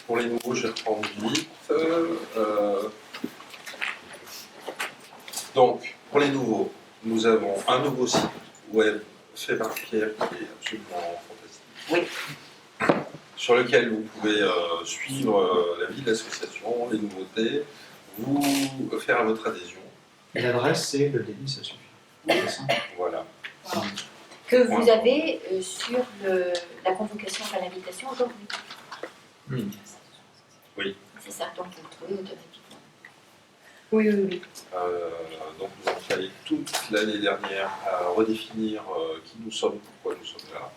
Pour les nouveaux, je vais reprendre vite. Donc, pour les nouveaux, nous avons un nouveau site web fait par Pierre qui est absolument fantastique. Oui. Sur lequel vous pouvez suivre la vie de l'association, les nouveautés, vous faire votre adhésion. Et l'adresse, c'est le débit, ça suffit. C'est ça. Voilà. Que vous avez sur la convocation à l'invitation aujourd'hui. Oui. C'est ça, donc vous le trouvez automatiquement. Oui, oui, oui. Donc nous avons travaillé toute l'année dernière à redéfinir qui nous sommes, pourquoi nous sommes là.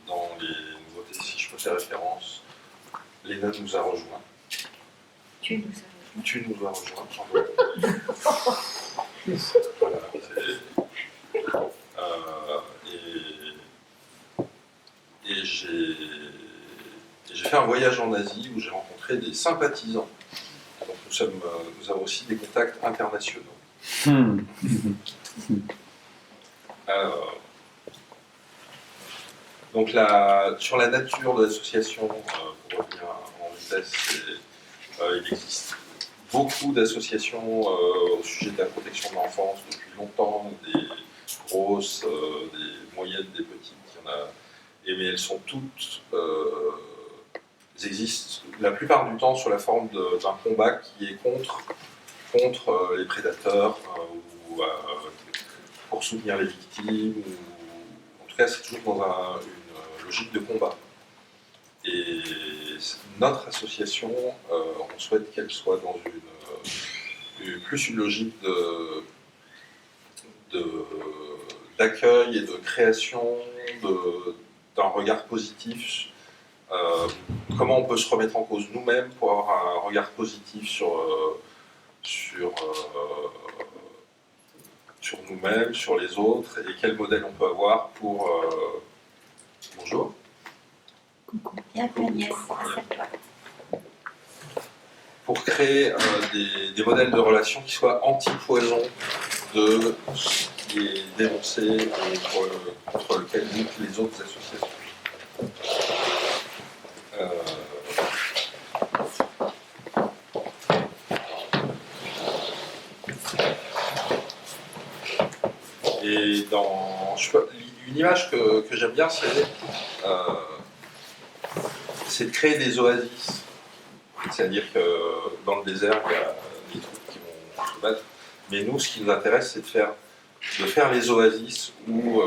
Dans les nouveautés, si je peux faire référence, Léna nous a rejoints. Tu nous as Tu nous as rejoints, pardon. Voilà, et j'ai fait un voyage en Asie où j'ai rencontré des sympathisants. Donc nous avons aussi des contacts internationaux. Donc sur la nature de l'association, pour revenir en vitesse, il existe beaucoup d'associations au sujet de la protection de l'enfance depuis longtemps, des grosses, des moyennes, des petites, il y en a, mais elles sont toutes, elles existent la plupart du temps sous la forme d'un combat qui est contre les prédateurs, ou pour soutenir les victimes, ou, en tout cas c'est toujours dans une logique de combat. Et notre association, on souhaite qu'elle soit dans plus une logique d'accueil et de création d'un regard positif. Comment on peut se remettre en cause nous-mêmes pour avoir un regard positif sur nous-mêmes, sur les autres, et quel modèle on peut avoir pour... Bonjour. bien Agnès, assieds-toi. Pour créer des modèles de relations qui soient anti-poison de ce qui est dénoncé contre lequel luttent les autres associations. Et une image que j'aime bien, c'est de créer des oasis. C'est-à-dire que dans le désert, il y a des trucs qui vont se battre. Mais nous, ce qui nous intéresse, c'est de faire les oasis où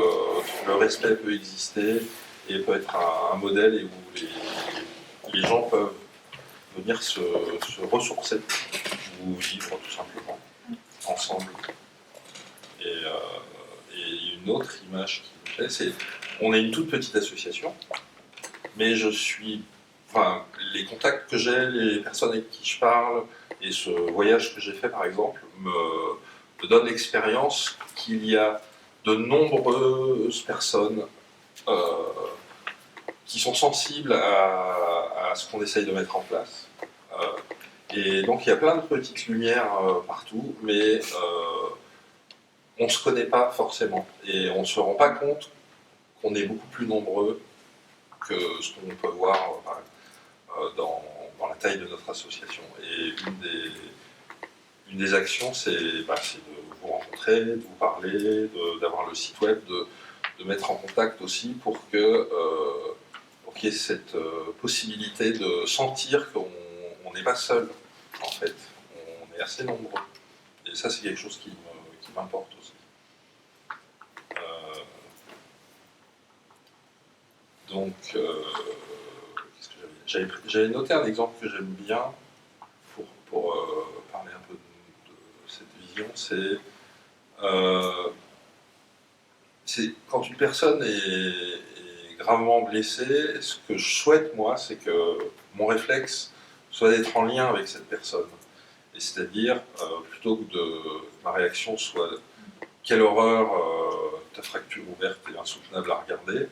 le respect peut exister et peut être un modèle, et où les gens peuvent venir se ressourcer ou vivre tout simplement ensemble. Et une autre image qui me plaît, c'est on est une toute petite association, mais les contacts que j'ai, les personnes avec qui je parle, et ce voyage que j'ai fait par exemple, me donne l'expérience qu'il y a de nombreuses personnes qui sont sensibles à ce qu'on essaye de mettre en place. Et donc il y a plein de petites lumières partout, mais on ne se connaît pas forcément, et on ne se rend pas compte qu'on est beaucoup plus nombreux que ce qu'on peut voir dans la taille de notre association. Et une des actions, c'est de vous rencontrer, de vous parler, d'avoir le site web, de mettre en contact aussi pour qu'il y ait cette possibilité de sentir qu'on n'est pas seul, en fait. On est assez nombreux. Et ça, c'est quelque chose qui m'importe aussi. Donc, qu'est-ce que j'avais noté un exemple que j'aime bien pour parler un peu de cette vision, c'est quand une personne est gravement blessée, ce que je souhaite, moi, c'est que mon réflexe soit d'être en lien avec cette personne. Et c'est-à-dire, plutôt que ma réaction soit « quelle horreur, ta fracture ouverte est insoutenable à regarder »,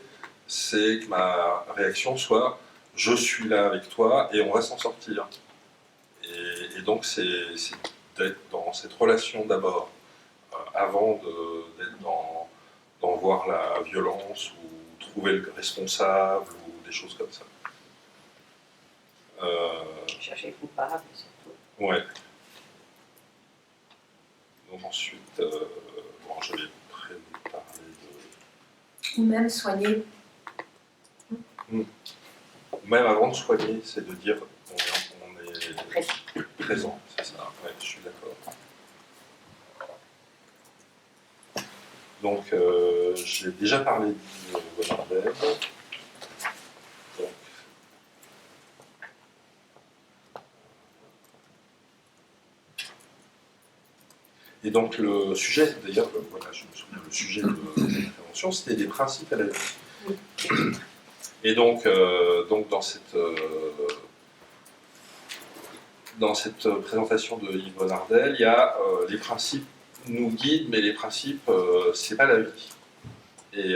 c'est que ma réaction soit « je suis là avec toi et on va s'en sortir ». Et donc c'est d'être dans cette relation d'abord, avant d'être d'en voir la violence ou trouver le responsable ou des choses comme ça. Chercher le coupable, surtout. Ouais. Donc ensuite, bon, j'avais prévu de parler de... Ou même soigner. Même avant de soigner, c'est de dire on est présent, c'est ça, ouais, je suis d'accord. Donc, j'ai déjà parlé d'Yves Bonardel. Donc, et donc, le sujet, d'ailleurs, voilà, je me souviens, le sujet de l'intervention, c'était des principes à la vie. Et donc dans cette présentation de Yves Bonardel, il y a les principes nous guident, mais les principes, c'est pas la vie. Et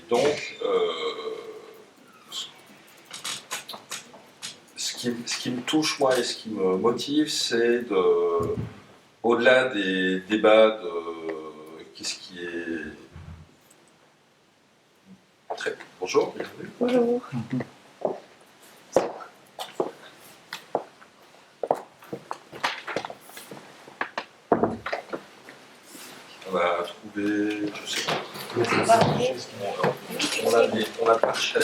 donc, ce qui me touche, moi, et ce qui me motive, c'est de, au-delà des débats de qu'est-ce qui est... Entrez. Bonjour, bienvenue. Bonjour. On a trouvé, je sais pas, On va appeler. on a pas cher,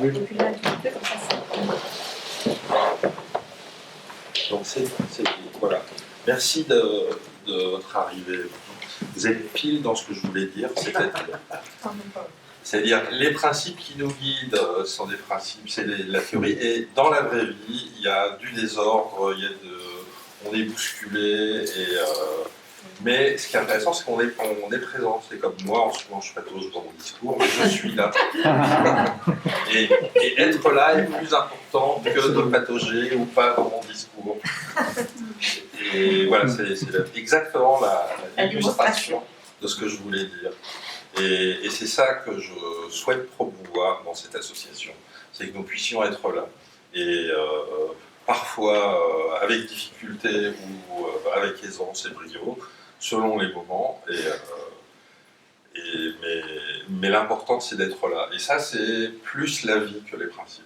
Depuis là, un petit peu, comme ça, donc voilà. Merci de votre arrivée. Vous êtes pile dans ce que je voulais dire, c'est-à-dire les principes qui nous guident sont des principes, c'est la théorie. Et dans la vraie vie, il y a du désordre, on est bousculé. Mais ce qui est intéressant, c'est qu'on est présent. C'est comme moi, en ce moment, je patauge dans mon discours, mais je suis là. Et être là est plus important que de patauger ou pas dans mon discours. Et voilà, c'est exactement l'illustration de ce que je voulais dire. Et c'est ça que je souhaite promouvoir dans cette association, c'est que nous puissions être là. Et parfois avec difficulté ou avec aisance et brio, selon les moments. Mais l'important, c'est d'être là. Et ça, c'est plus la vie que les principes.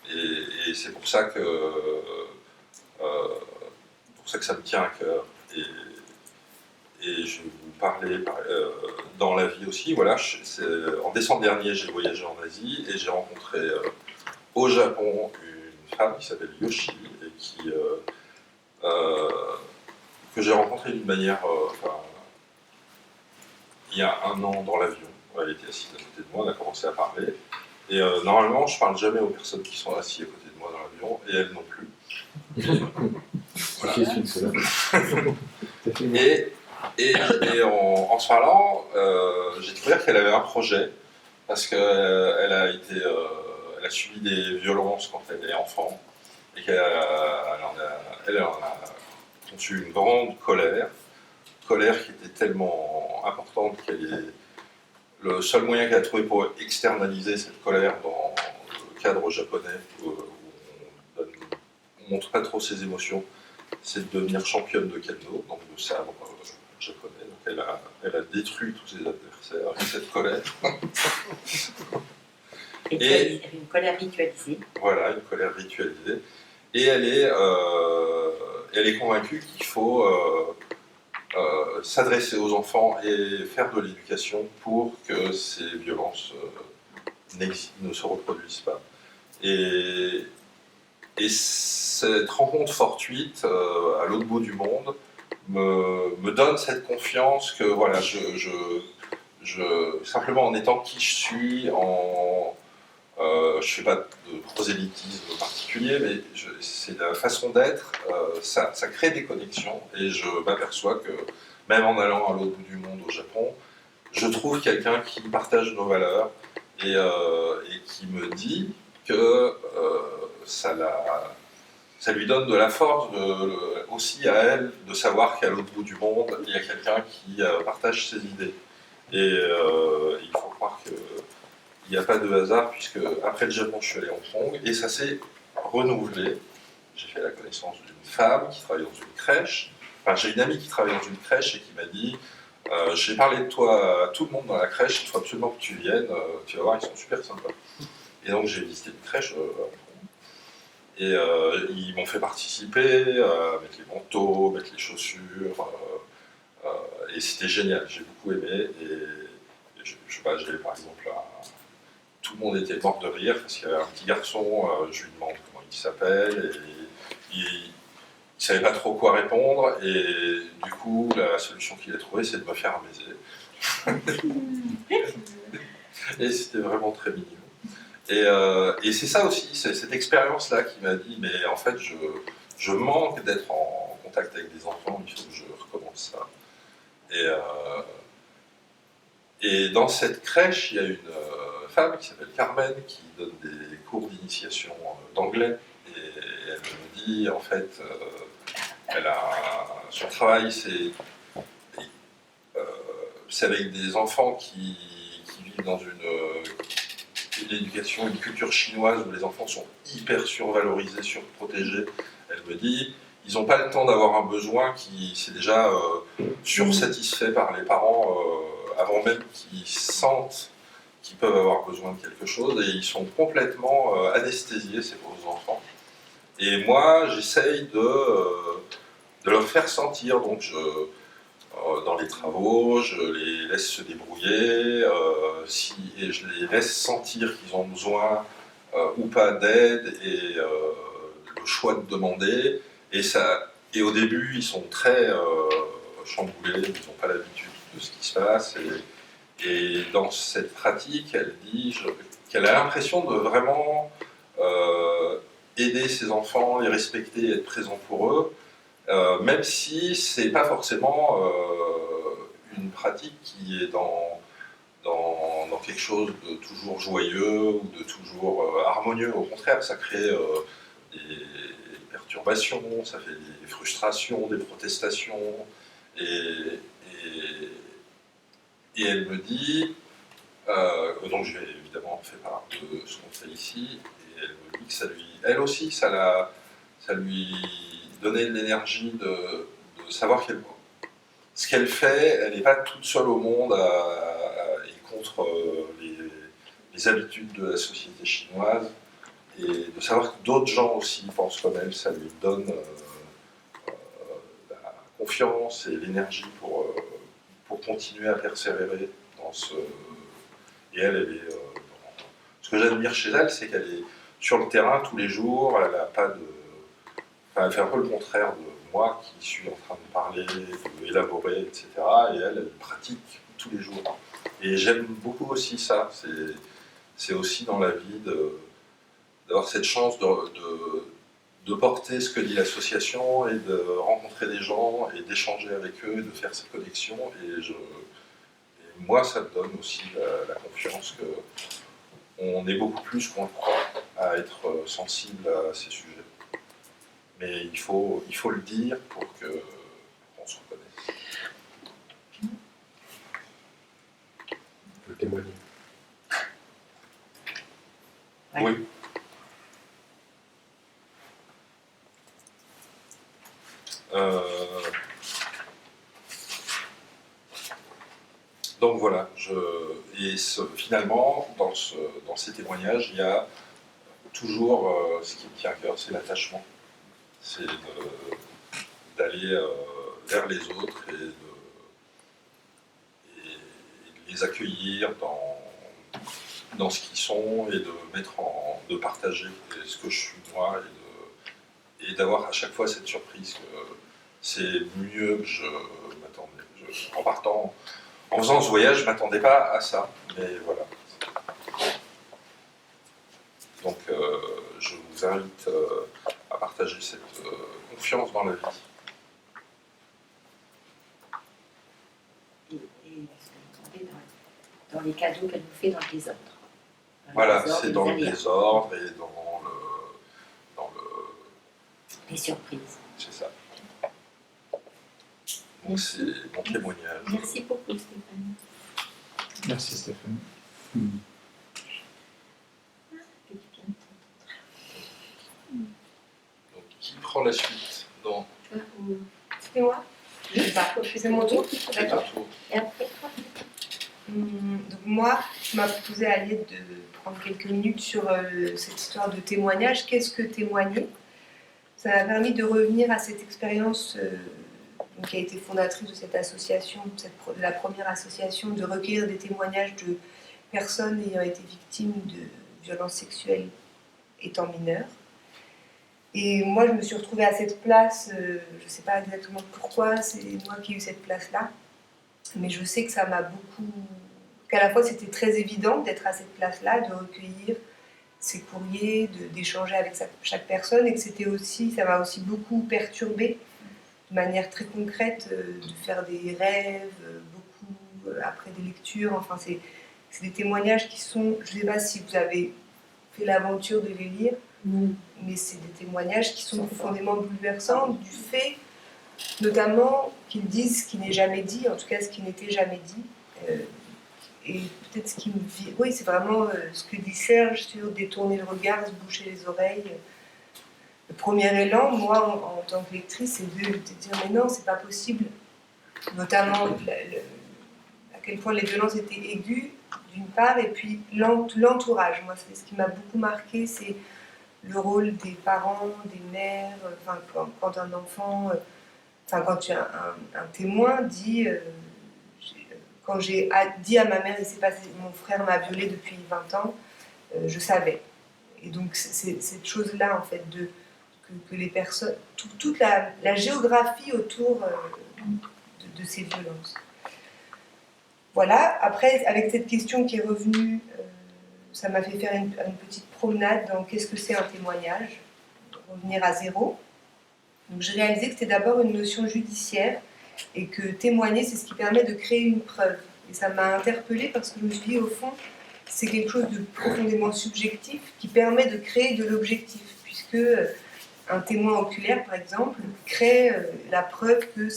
Et c'est pour ça que ça me tient à cœur. Et je vais vous parler dans la vie aussi. Voilà, en décembre dernier, j'ai voyagé en Asie et j'ai rencontré au Japon une femme qui s'appelle Yoshi et que j'ai rencontrée d'une manière... il y a un an dans l'avion. Elle était assise à côté de moi, on a commencé à parler. Et normalement, je ne parle jamais aux personnes qui sont assises à côté de moi dans l'avion, et elles non plus. Voilà. Et en se parlant, j'ai découvert qu'elle avait un projet, parce qu'elle a subi des violences quand elle est enfant, et qu'elle en a conçu une grande colère qui était tellement importante qu'elle est le seul moyen qu'elle a trouvé pour externaliser cette colère dans le cadre japonais où on ne montre pas trop ses émotions, c'est de devenir championne de kendo, donc de sabre japonais. Donc elle a détruit tous ses adversaires avec cette colère. Et une colère ritualisée. Voilà, une colère ritualisée. Et elle est convaincue qu'il faut s'adresser aux enfants et faire de l'éducation pour que ces violences ne se reproduisent pas. Et cette rencontre fortuite à l'autre bout du monde me donne cette confiance que voilà, simplement en étant qui je suis, je ne fais pas de prosélytisme particulier, mais c'est la façon d'être, ça crée des connexions, et je m'aperçois que même en allant à l'autre bout du monde, au Japon, je trouve quelqu'un qui partage nos valeurs et qui me dit que ça lui donne de la force aussi à elle de savoir qu'à l'autre bout du monde, il y a quelqu'un qui partage ses idées. Et il faut croire qu'il n'y a pas de hasard, puisque après le Japon, je suis allé à Hong Kong, et ça s'est renouvelé. J'ai fait la connaissance d'une femme qui travaille dans une crèche. Enfin, j'ai une amie qui travaille dans une crèche et qui m'a dit j'ai parlé de toi à tout le monde dans la crèche, il faut absolument que tu viennes, tu vas voir, ils sont super sympas. Et donc j'ai visité une crèche à Hong Kong. Et ils m'ont fait participer, mettre les manteaux, mettre les chaussures, et c'était génial, j'ai beaucoup aimé. Et je sais pas, j'ai par exemple, tout le monde était mort de rire parce qu'il y avait un petit garçon, je lui demande comment il s'appelle, et il ne savait pas trop quoi répondre, et du coup, la solution qu'il a trouvée, c'est de me faire un baiser. Et c'était vraiment très mignon. Et c'est ça aussi, c'est cette expérience-là qui m'a dit, mais en fait, je manque d'être en contact avec des enfants, il faut que je recommence ça. Et dans cette crèche, il y a une femme qui s'appelle Carmen, qui donne des cours d'initiation d'anglais. Et elle me dit, en fait, son travail, c'est avec des enfants qui vivent dans une éducation, une culture chinoise où les enfants sont hyper survalorisés, surprotégés. Elle me dit, ils n'ont pas le temps d'avoir un besoin qui s'est déjà sursatisfait par les parents avant même qu'ils sentent qu'ils peuvent avoir besoin de quelque chose, et ils sont complètement anesthésiés, ces pauvres enfants. Et moi, j'essaye de leur faire sentir, donc dans les travaux, je les laisse se débrouiller, et je les laisse sentir qu'ils ont besoin ou pas d'aide, et le choix de demander. Et au début, ils sont très chamboulés, ils n'ont pas l'habitude de ce qui se passe. Et dans cette pratique, elle dit qu'elle a l'impression de vraiment aider ses enfants, les respecter, être présent pour eux, même si c'est pas forcément une pratique qui est dans quelque chose de toujours joyeux ou de toujours harmonieux. Au contraire, ça crée des perturbations, ça fait des frustrations, des protestations. Et elle me dit, donc je vais évidemment faire part de ce qu'on fait ici, et elle me dit que elle aussi, ça lui donnait de l'énergie de savoir ce qu'elle fait, elle n'est pas toute seule au monde et contre les habitudes de la société chinoise, et de savoir que d'autres gens aussi pensent comme elle, ça lui donne la confiance et l'énergie pour continuer à persévérer dans ce... Et elle est... Ce que j'admire chez elle, c'est qu'elle est sur le terrain tous les jours, elle n'a pas de... Enfin, elle fait un peu le contraire de moi, qui suis en train de parler, d'élaborer, etc. Et elle pratique tous les jours. Et j'aime beaucoup aussi ça. C'est aussi dans la vie d'avoir cette chance de porter ce que dit l'association et de rencontrer des gens et d'échanger avec eux et de faire cette connexion. Et moi, ça me donne aussi la confiance qu'on est beaucoup plus qu'on le croit à être sensible à ces sujets. Mais il faut le dire pour qu'on se reconnaisse. On peut témoigner. Ouais. Oui. Donc voilà, finalement, dans ces témoignages, il y a toujours ce qui me tient à cœur, c'est l'attachement. C'est d'aller vers les autres et de les accueillir dans ce qu'ils sont, et de partager ce que je suis moi, et d'avoir à chaque fois cette surprise que c'est mieux que je m'attendais. En faisant ce voyage, je ne m'attendais pas à ça, mais voilà. Donc je vous invite à partager cette confiance dans la vie. Et est-ce que vous demandez dans dans les cadeaux qu'elle nous fait dans le désordre. Voilà, désordre, c'est les dans le aléas, désordre et dans le les surprises. c'est ça. Donc c'est mon témoignage. Merci beaucoup, Stéphane. Merci Stéphane. Donc, qui prend la suite dans C'est moi. C'est mon tour. D'accord. Tour. Et après, toi, Donc moi, je m'as proposé à Aliette de prendre quelques minutes sur cette histoire de témoignage. Qu'est-ce que témoigner? Ça m'a permis de revenir à cette expérience donc, qui a été fondatrice de cette association, de la première association, de recueillir des témoignages de personnes ayant été victimes de violences sexuelles étant mineures. Et moi, je me suis retrouvée à cette place, je ne sais pas exactement pourquoi, c'est moi qui ai eu cette place-là, mais je sais que ça m'a beaucoup... qu'à la fois c'était très évident d'être à cette place-là, de recueillir ces courriers, d'échanger avec chaque personne, et que c'était aussi, ça m'a aussi beaucoup perturbée de manière très concrète, de faire des rêves, beaucoup après des lectures, enfin c'est des témoignages qui sont, je ne sais pas si vous avez fait l'aventure de les lire, mais c'est des témoignages qui sont profondément bouleversants du fait, notamment, qu'ils disent ce qui n'est jamais dit, en tout cas ce qui n'était jamais dit. Et peut-être ce qui me vit. Oui, c'est vraiment ce que dit Serge sur détourner le regard, se boucher les oreilles. Le premier élan, moi, en tant que lectrice, c'est de dire mais non, c'est pas possible. Notamment à quel point les violences étaient aiguës, d'une part, et puis l'entourage. Moi, c'est ce qui m'a beaucoup marqué, c'est le rôle des parents, des mères, enfin, quand un enfant, enfin, quand un témoin dit, quand j'ai dit à ma mère, il s'est passé, mon frère m'a violée depuis 20 ans, je savais. Et donc, c'est cette chose-là, en fait, que les personnes, toute la géographie autour de ces violences. Voilà, après, avec cette question qui est revenue, ça m'a fait faire une petite promenade dans qu'est-ce que c'est un témoignage, revenir à zéro. Donc j'ai réalisé que c'était d'abord une notion judiciaire et que témoigner, c'est ce qui permet de créer une preuve. Et ça m'a interpellée parce que je me suis dit, au fond, c'est quelque chose de profondément subjectif qui permet de créer de l'objectif, puisque un témoin oculaire, par exemple, crée la preuve que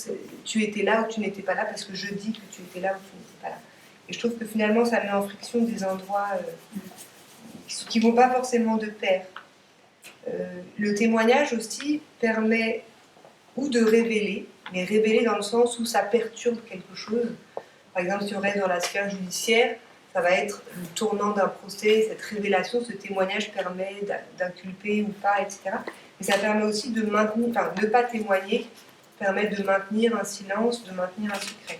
tu étais là ou tu n'étais pas là parce que je dis que tu étais là ou tu n'étais pas là. Et je trouve que finalement, ça met en friction des endroits qui ne vont pas forcément de pair. Le témoignage aussi permet ou de révéler, mais révéler dans le sens où ça perturbe quelque chose. Par exemple, si on reste dans la sphère judiciaire, ça va être le tournant d'un procès, cette révélation, ce témoignage permet d'inculper ou pas, etc. Mais ça permet aussi de maintenir, enfin, ne pas témoigner, permet de maintenir un silence, de maintenir un secret.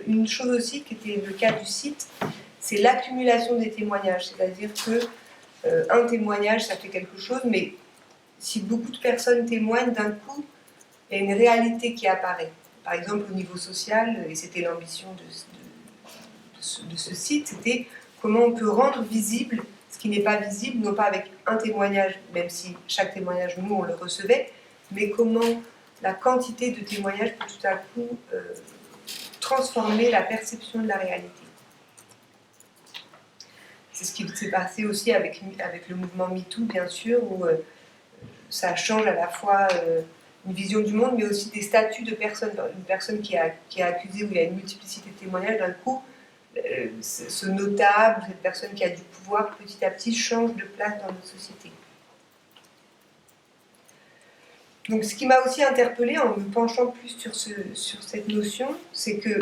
Une chose aussi qui était le cas du site, c'est l'accumulation des témoignages, c'est-à-dire que un témoignage, ça fait quelque chose, mais si beaucoup de personnes témoignent, d'un coup, il y a une réalité qui apparaît. Par exemple, au niveau social, et c'était l'ambition de ce site, c'était comment on peut rendre visible ce qui n'est pas visible, non pas avec un témoignage, même si chaque témoignage, nous, on le recevait, mais comment la quantité de témoignages peut tout à coup transformer la perception de la réalité. C'est ce qui s'est passé aussi avec le mouvement MeToo, bien sûr, où ça change à la fois une vision du monde, mais aussi des statuts de personnes. Une personne qui est accusée, où il y a une multiplicité de témoignages, d'un coup, ce notable, cette personne qui a du pouvoir, petit à petit, change de place dans notre société. Donc, ce qui m'a aussi interpellée en me penchant plus sur cette notion, c'est que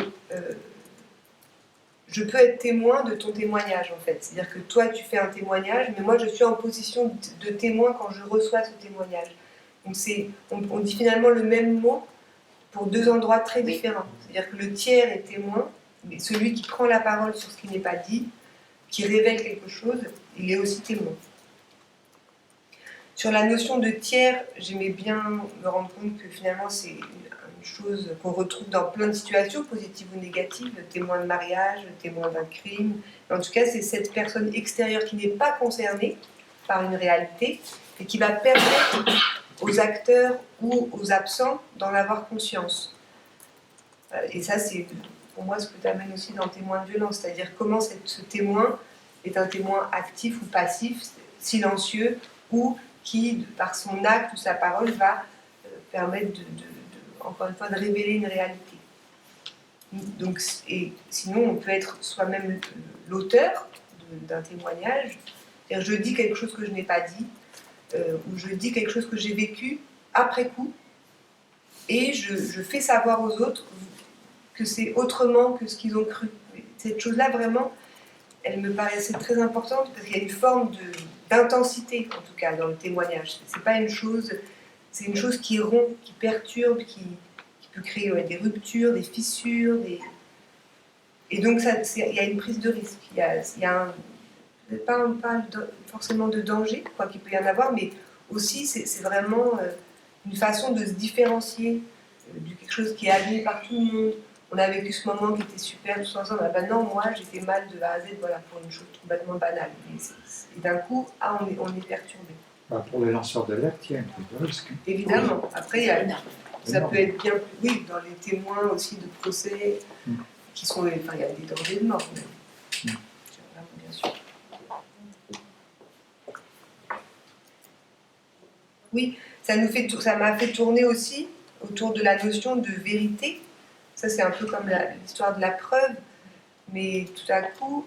je peux être témoin de ton témoignage, en fait. C'est-à-dire que toi, tu fais un témoignage, mais moi, je suis en position de témoin quand je reçois ce témoignage. Donc, on dit finalement le même mot pour deux endroits très différents. C'est-à-dire que le tiers est témoin, mais celui qui prend la parole sur ce qui n'est pas dit, qui révèle quelque chose, il est aussi témoin. Sur la notion de tiers, j'aimais bien me rendre compte que finalement, c'est une chose qu'on retrouve dans plein de situations, positives ou négatives, le témoin de mariage, le témoin d'un crime. En tout cas, c'est cette personne extérieure qui n'est pas concernée par une réalité et qui va permettre aux acteurs ou aux absents d'en avoir conscience. Et ça, c'est pour moi, ce que tu amènes aussi dans témoin de violence, c'est-à-dire comment ce témoin est un témoin actif ou passif, silencieux, ou qui, par son acte ou sa parole, va permettre, encore une fois, de révéler une réalité. Donc, et sinon, on peut être soi-même l'auteur d'un témoignage, c'est-à-dire je dis quelque chose que je n'ai pas dit, ou je dis quelque chose que j'ai vécu après coup, et je fais savoir aux autres que c'est autrement que ce qu'ils ont cru. Cette chose-là, vraiment, elle me paraissait très importante parce qu'il y a une forme d'intensité, en tout cas, dans le témoignage. C'est pas une chose, c'est une chose qui rompt, qui perturbe, qui peut créer des ruptures, des fissures, et donc il y a une prise de risque. Il y a pas forcément de danger, quoi qu'il peut y en avoir, mais aussi c'est vraiment une façon de se différencier de quelque chose qui est admis par tout le monde. On a vécu ce moment qui était super tous ensemble. Ah ben non, moi j'étais mal de A à Z, voilà, pour une chose complètement banale. Et d'un coup, on est perturbé. Bah, pour les lanceurs d'alerte, il y a un peu de risque. Évidemment. Après, ça peut être bien plus. Oui, dans les témoins aussi de procès, qui sont. Enfin, il y a des dangers de mort, même. Bien sûr. Oui, ça m'a fait tourner aussi autour de la notion de vérité. Ça, c'est un peu comme l'histoire de la preuve, mais tout à coup,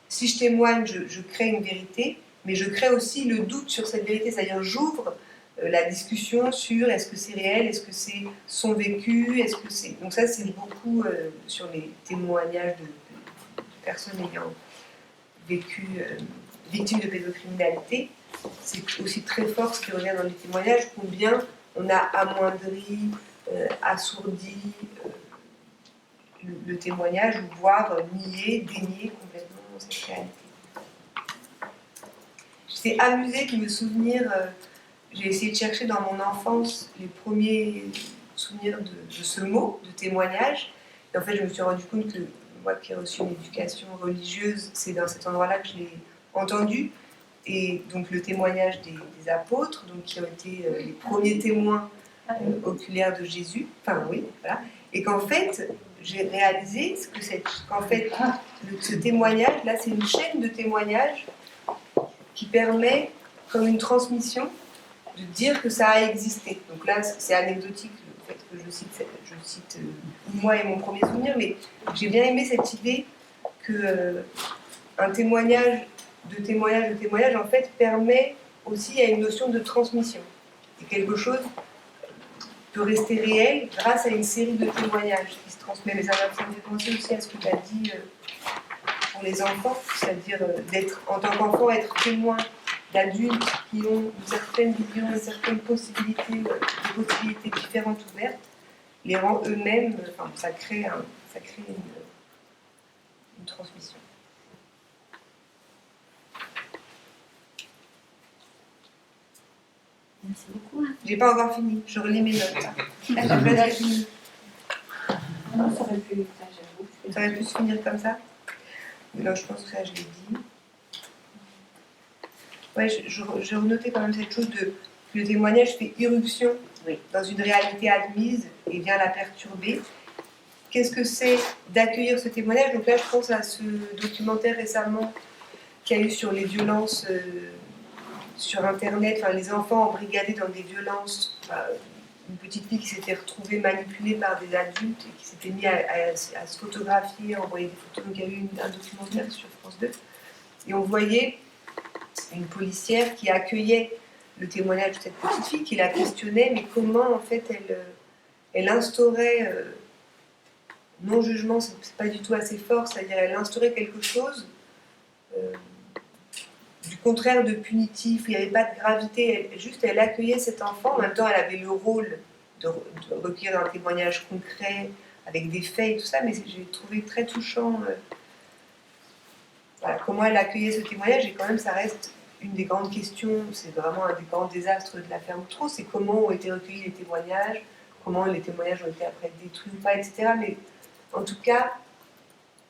si je témoigne, je crée une vérité, mais je crée aussi le doute sur cette vérité, c'est-à-dire j'ouvre la discussion sur est-ce que c'est réel, est-ce que c'est son vécu, est-ce que c'est... Donc ça, c'est beaucoup sur les témoignages de personnes ayant vécu victimes de pédocriminalité. C'est aussi très fort ce qui revient dans les témoignages, combien on a amoindri, assourdi le témoignage, ou voire nier, dénier complètement cette réalité. J'étais amusée de me souvenir, j'ai essayé de chercher dans mon enfance les premiers souvenirs de ce mot, de témoignage, et en fait je me suis rendu compte que moi qui ai reçu une éducation religieuse, c'est dans cet endroit-là que je l'ai entendu, et donc le témoignage des apôtres, donc qui ont été les premiers témoins oculaires de Jésus, enfin oui, voilà, et qu'en fait, j'ai réalisé qu'en fait, ce témoignage-là, c'est une chaîne de témoignages qui permet, comme une transmission, de dire que ça a existé. Donc là, c'est anecdotique le fait que je cite moi et mon premier souvenir, mais j'ai bien aimé cette idée que un témoignage, en fait, permet aussi à une notion de transmission. Et quelque chose peut rester réel grâce à une série de témoignages qui se transmettent. Mais ça me fait penser aussi à ce que tu as dit pour les enfants, c'est-à-dire d'être, en tant qu'enfant, être témoin d'adultes qui ont une certaine vision, une certaine possibilité, des possibilités différentes ouvertes, les rend eux-mêmes, enfin, ça crée une transmission. Merci beaucoup. J'ai pas encore fini, je relis mes notes. J'ai pas fini. Non, ça aurait pu, j'avoue. Ça aurait pu se finir comme ça. Mais là, je pense que ça, je l'ai dit. Ouais, j'ai renoté quand même cette chose que le témoignage fait irruption dans une réalité admise et vient la perturber. Qu'est-ce que c'est d'accueillir ce témoignage? Donc là, je pense à ce documentaire récemment qu'il y a eu sur les violences sur Internet, enfin, les enfants embrigadés dans des violences. Une petite fille qui s'était retrouvée manipulée par des adultes et qui s'était mis à se photographier, à envoyer des photos. Donc il y a eu un documentaire sur France 2. Et on voyait une policière qui accueillait le témoignage de cette petite fille, qui la questionnait, mais comment en fait elle instaurait, non-jugement, c'est pas du tout assez fort, c'est-à-dire elle instaurait quelque chose du contraire de punitif, il n'y avait pas de gravité, elle accueillait cet enfant, en même temps elle avait le rôle de recueillir un témoignage concret, avec des faits et tout ça, mais j'ai trouvé très touchant voilà, comment elle accueillait ce témoignage, et quand même ça reste une des grandes questions, c'est vraiment un des grands désastres de l'affaire Outreau, c'est comment ont été recueillis les témoignages, comment les témoignages ont été après détruits ou pas, etc. Mais en tout cas,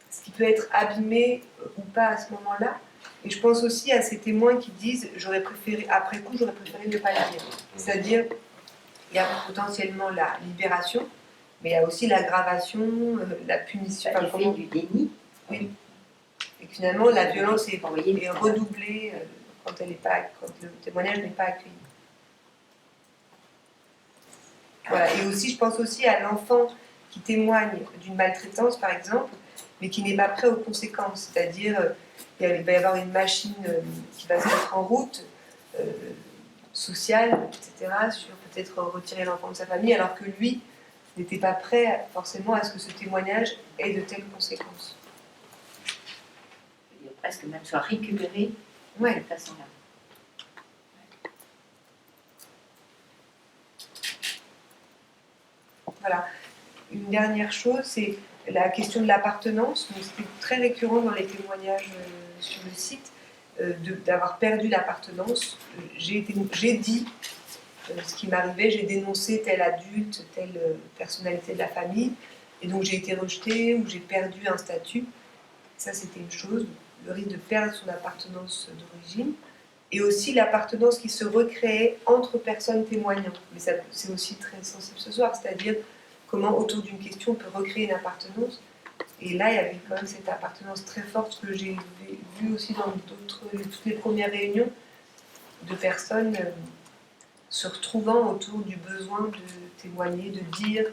ce qui peut être abîmé ou pas à ce moment-là. Et je pense aussi à ces témoins qui disent j'aurais préféré, après coup, j'aurais préféré ne pas le dire. C'est-à-dire, il y a potentiellement la libération, Mais il y a aussi l'aggravation, la punition. Enfin, L'effet du déni. oui. Et que finalement, la violence est Envoyer le redoublée quand le témoignage n'est pas accueilli. Voilà. Et aussi, je pense aussi à l'enfant qui témoigne d'une maltraitance, par exemple, mais qui n'est pas prêt aux conséquences. C'est-à-dire, il va y avoir une machine qui va se mettre en route, sociale, etc., sur peut-être retirer l'enfant de sa famille, alors que lui n'était pas prêt forcément à ce que ce témoignage ait de telles conséquences. Il y a presque même soit récupéré de Ouais. cette façon-là. Voilà. Une dernière chose, c'est la question de l'appartenance. Donc, c'était très récurrent dans les témoignages sur le site d'avoir perdu l'appartenance. J'ai dit ce qui m'arrivait, j'ai dénoncé tel adulte, telle personnalité de la famille, et donc j'ai été rejetée ou j'ai perdu un statut. Ça, c'était une chose, le risque de perdre son appartenance d'origine, et aussi l'appartenance qui se recréait entre personnes témoignant. Mais c'est aussi très sensible ce soir, c'est-à-dire comment autour d'une question on peut recréer une appartenance. Et là, il y avait quand même cette appartenance très forte que j'ai vue aussi dans toutes les premières réunions de personnes se retrouvant autour du besoin de témoigner, de dire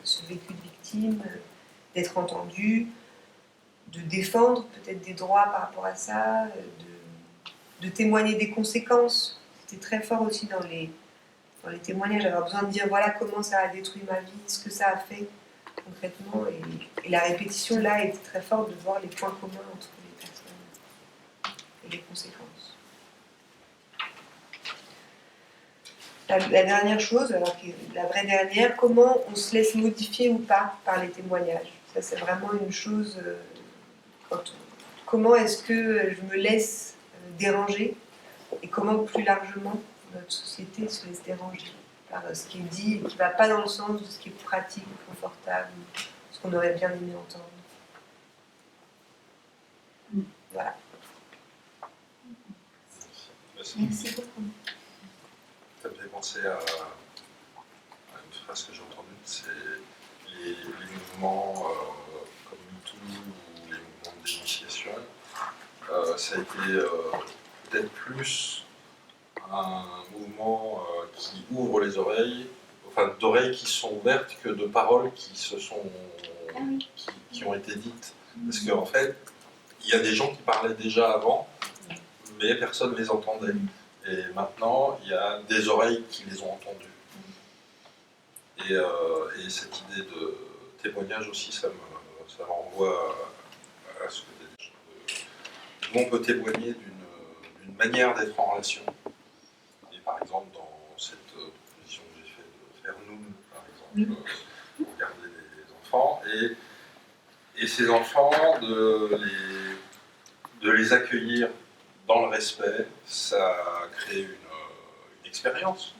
ce vécu de victime, d'être entendu, de défendre peut-être des droits par rapport à ça, de témoigner des conséquences. C'était très fort aussi dans les témoignages, avoir besoin de dire voilà comment ça a détruit ma vie, ce que ça a fait concrètement. Et la répétition là était très forte de voir les points communs entre les personnes et les conséquences. La dernière chose, alors qui est la vraie dernière, comment on se laisse modifier ou pas par les témoignages. Ça, c'est vraiment une chose. Comment est-ce que je me laisse déranger et comment plus largement notre société se laisse déranger par ce qui est dit et qui ne va pas dans le sens de ce qui est pratique, confortable, ce qu'on aurait bien aimé entendre. Voilà. Merci beaucoup. Ça me fait penser à une phrase que j'ai entendue, c'est les mouvements comme MeToo ou les mouvements de dénonciation, ça a été peut-être plus un mouvement qui ouvre les oreilles, enfin d'oreilles qui sont ouvertes que de paroles qui se sont qui ont été dites. Parce qu'en fait, il y a des gens qui parlaient déjà avant, mais personne ne les entendait. Et maintenant, il y a des oreilles qui les ont entendus. Et cette idée de témoignage aussi, ça me renvoie à ce que tu as dit. On peut témoigner d'une manière d'être en relation. Et par exemple, dans cette proposition que j'ai faite de faire nous, par exemple, pour garder les enfants, et ces enfants, de les accueillir dans le respect, ça crée une expérience.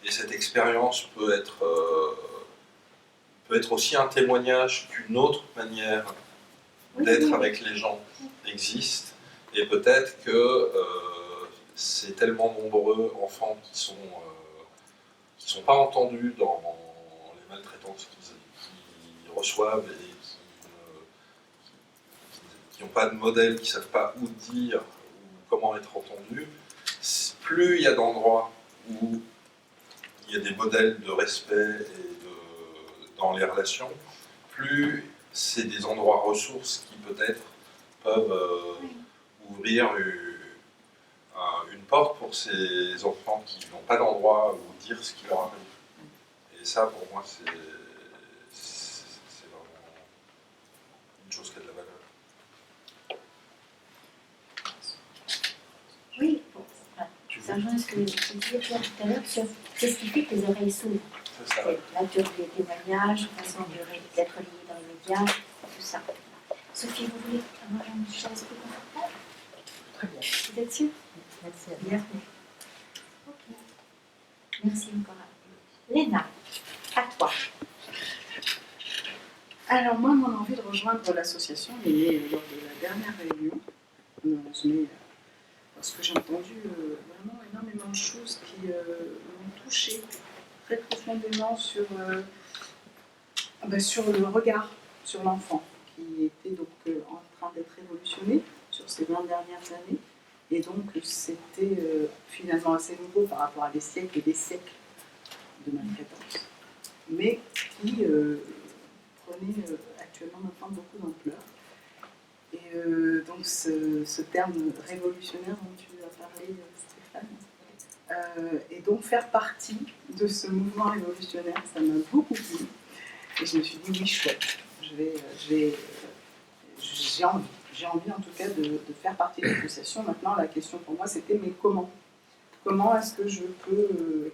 Et cette expérience peut être aussi un témoignage qu'une autre manière d'être avec les gens existe. Et peut-être que c'est tellement nombreux enfants qui sont pas entendus dans les maltraitances qu'ils reçoivent et qui n'ont pas de modèle, qui ne savent pas où dire ou comment être entendus. Plus il y a d'endroits où il y a des modèles de respect dans les relations, plus c'est des endroits ressources qui peut-être peuvent ouvrir une porte pour ces enfants qui n'ont pas d'endroit où dire ce qui leur arrive. Et ça, pour moi, c'est vraiment une chose qui a de la valeur. Oui, bon, ça rejoint ce que tu disais toi tout à l'heure sur ce qui fait que les oreilles s'ouvrent. C'est ça. C'est la nature des témoignages, la façon d'être lié dans les médias, tout ça. Sophie, vous voulez avoir une chaise plus confortable? Très bien. Vous êtes sûre? Merci à vous. Bienvenue. Ok. Merci encore. Léna, à toi. Alors moi, mon envie de rejoindre l'association est née lors de la dernière réunion. Parce que j'ai entendu vraiment énormément de choses qui m'ont touchée très profondément sur Sur le regard sur l'enfant, qui était donc en train d'être révolutionné sur ces 20 dernières années. Et donc c'était finalement assez nouveau par rapport à des siècles et des siècles de maltraitance, mais qui prenait actuellement maintenant beaucoup d'ampleur. Et donc ce terme révolutionnaire dont tu as parlé, Stéphane, et donc faire partie de ce mouvement révolutionnaire, ça m'a beaucoup plu. Et je me suis dit, oui, chouette, j'ai envie en tout cas de faire partie de l'association. Maintenant, la question pour moi, c'était, mais comment ? Comment est-ce que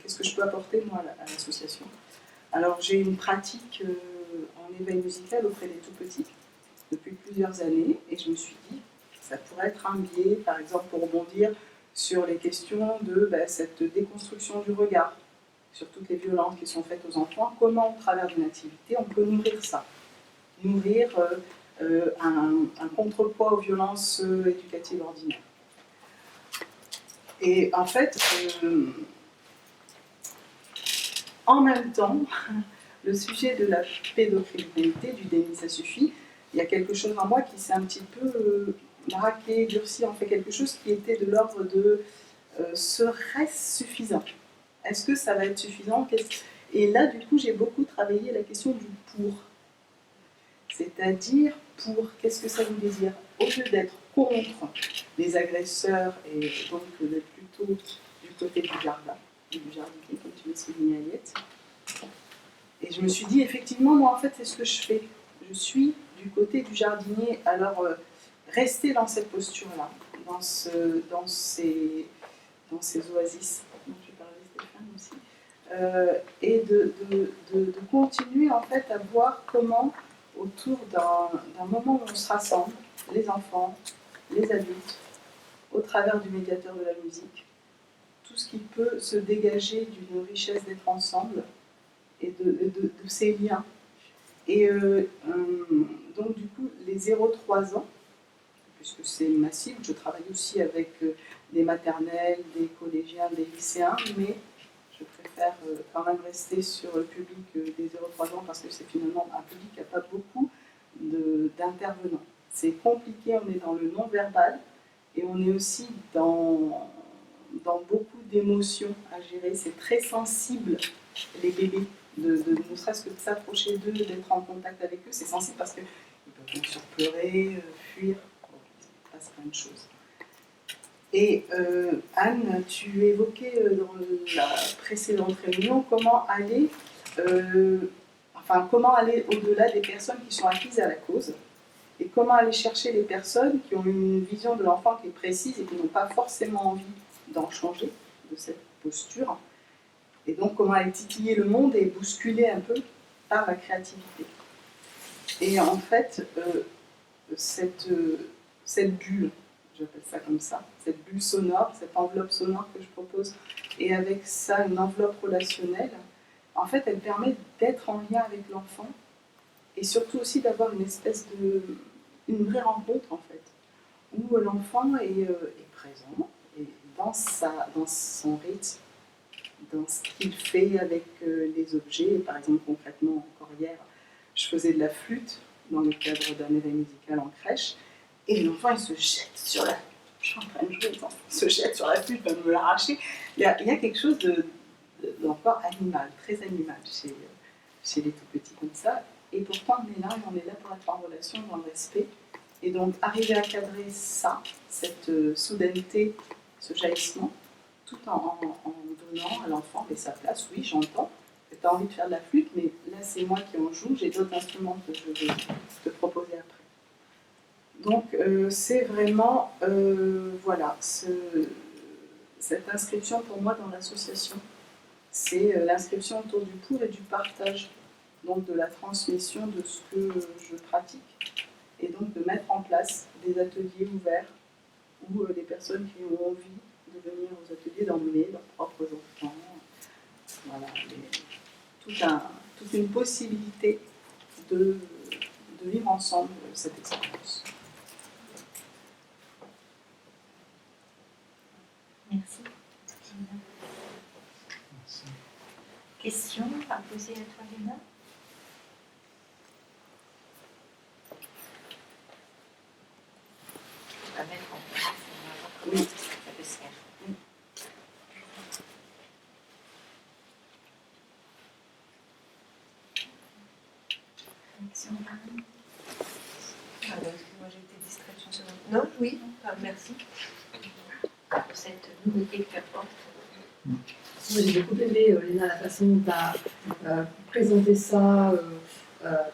qu'est-ce que je peux apporter moi à l'association ? Alors, j'ai une pratique en éveil musical auprès des tout-petits depuis plusieurs années, et je me suis dit, ça pourrait être un biais, par exemple, pour rebondir sur les questions de cette déconstruction du regard, sur toutes les violences qui sont faites aux enfants, comment, au travers d'une activité, on peut nourrir ça, nourrir un contrepoids aux violences éducatives ordinaires. Et en fait, en même temps, le sujet de la pédocriminalité, du déni, ça suffit, il y a quelque chose en moi qui s'est un petit peu braqué, durci, en fait quelque chose qui était de l'ordre de serait-ce suffisant ? Est-ce que ça va être suffisant ? Et là, du coup, j'ai beaucoup travaillé la question du pour. C'est-à-dire, pour, qu'est-ce que ça veut dire ? Au lieu d'être contre les agresseurs et donc d'être plutôt du côté du jardin, du jardinier, comme tu l'as souligné, Aliette. Et je me suis dit, effectivement, moi, en fait, c'est ce que je fais. Je suis du côté du jardinier. Alors, rester dans cette posture-là, dans ces oasis dont tu parlais, Stéphane, aussi, et de continuer, en fait, à voir comment, autour d'un moment où on se rassemble, les enfants, les adultes, au travers du médiateur de la musique, tout ce qui peut se dégager d'une richesse d'être ensemble et de ces liens. Et donc du coup, les 0-3 ans, puisque c'est massif, je travaille aussi avec des maternelles, des collégiens, des lycéens, mais je préfère quand même rester sur le public des 0-3 ans parce que c'est finalement un public qui n'a pas beaucoup d'intervenants. C'est compliqué, on est dans le non-verbal et on est aussi dans beaucoup d'émotions à gérer. C'est très sensible, les bébés, ne serait-ce que de s'approcher d'eux, d'être en contact avec eux. C'est sensible parce qu'ils peuvent bien sûr pleurer, fuir, il se passe plein de choses. Et Anne, tu évoquais dans la précédente réunion comment aller au-delà des personnes qui sont acquises à la cause et comment aller chercher les personnes qui ont une vision de l'enfant qui est précise et qui n'ont pas forcément envie d'en changer, de cette posture. Et donc comment aller titiller le monde et bousculer un peu par la créativité. Et en fait, cette bulle, j'appelle ça comme ça, cette bulle sonore, cette enveloppe sonore que je propose, et avec ça une enveloppe relationnelle, en fait elle permet d'être en lien avec l'enfant et surtout aussi d'avoir une espèce une vraie rencontre en fait, où l'enfant est présent et dans son rythme, dans ce qu'il fait avec les objets. Par exemple, concrètement, encore hier, je faisais de la flûte dans le cadre d'un éveil musical en crèche, et l'enfant il se jette sur la flûte. Je suis en train de jouer, il se jette sur la flûte, il va me l'arracher. Il y a quelque chose d'encore animal, très animal chez les tout-petits comme ça, et pourtant on est là pour être en relation, dans le respect. Et donc arriver à cadrer ça, cette soudaineté, ce jaillissement, tout en donnant à l'enfant sa place. Oui, j'entends que tu as envie de faire de la flûte, mais là c'est moi qui en joue, j'ai d'autres instruments que je vais te proposer après. Donc c'est vraiment, voilà, cette inscription pour moi dans l'association, c'est l'inscription autour du pour et du partage, donc de la transmission de ce que je pratique, et donc de mettre en place des ateliers ouverts où les personnes qui ont envie de venir aux ateliers, d'emmener leurs propres enfants, voilà, toute une possibilité de vivre ensemble cette expérience. Merci. Question à poser à toi, Léna ? Non, oui, merci. Pour cette nouveauté que tu apportes. Moi, j'ai beaucoup aimé, Léna, la façon dont tu as présenté ça,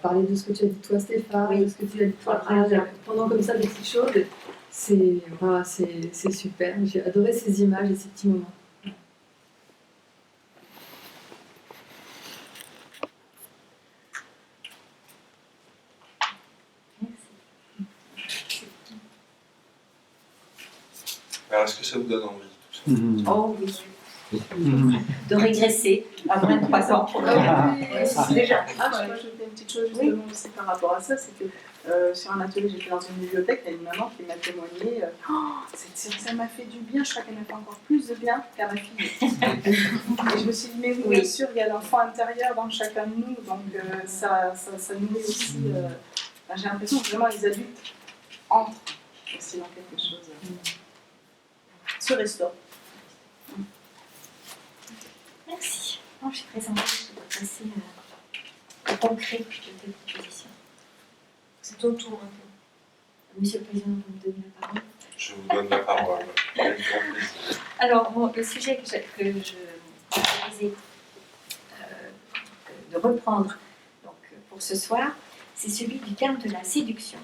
parler de ce que tu as dit toi, Stéphane, Oui. de ce que tu as dit toi, pendant comme ça des petites choses. C'est super. J'ai adoré ces images et ces petits moments. Alors, est-ce que ça vous donne envie tout ça? Oh oui. De régresser à moins de 3 ans. Déjà. Ah, je peux ajouter une petite chose justement aussi par rapport à ça, c'est que sur un atelier que j'ai fait dans une bibliothèque, il y a une maman qui m'a témoigné cette série, ça m'a fait du bien, je crois qu'elle m'a fait encore plus de bien qu'à ma fille. Et je me suis dit, mais oui, bien sûr, il y a l'enfant intérieur dans chacun de nous, donc ça nourrit aussi. J'ai l'impression que vraiment les adultes entrent aussi dans quelque chose. Se restaurent. Merci. Non, je suis très envie de passer au concret de tes propositions. C'est ton tour un peu. Monsieur le Président, vous me donnez la parole. Je vous donne la parole. Avec grand plaisir. Alors, bon, le sujet que je proposais de reprendre donc, pour ce soir, c'est celui du terme de la séduction.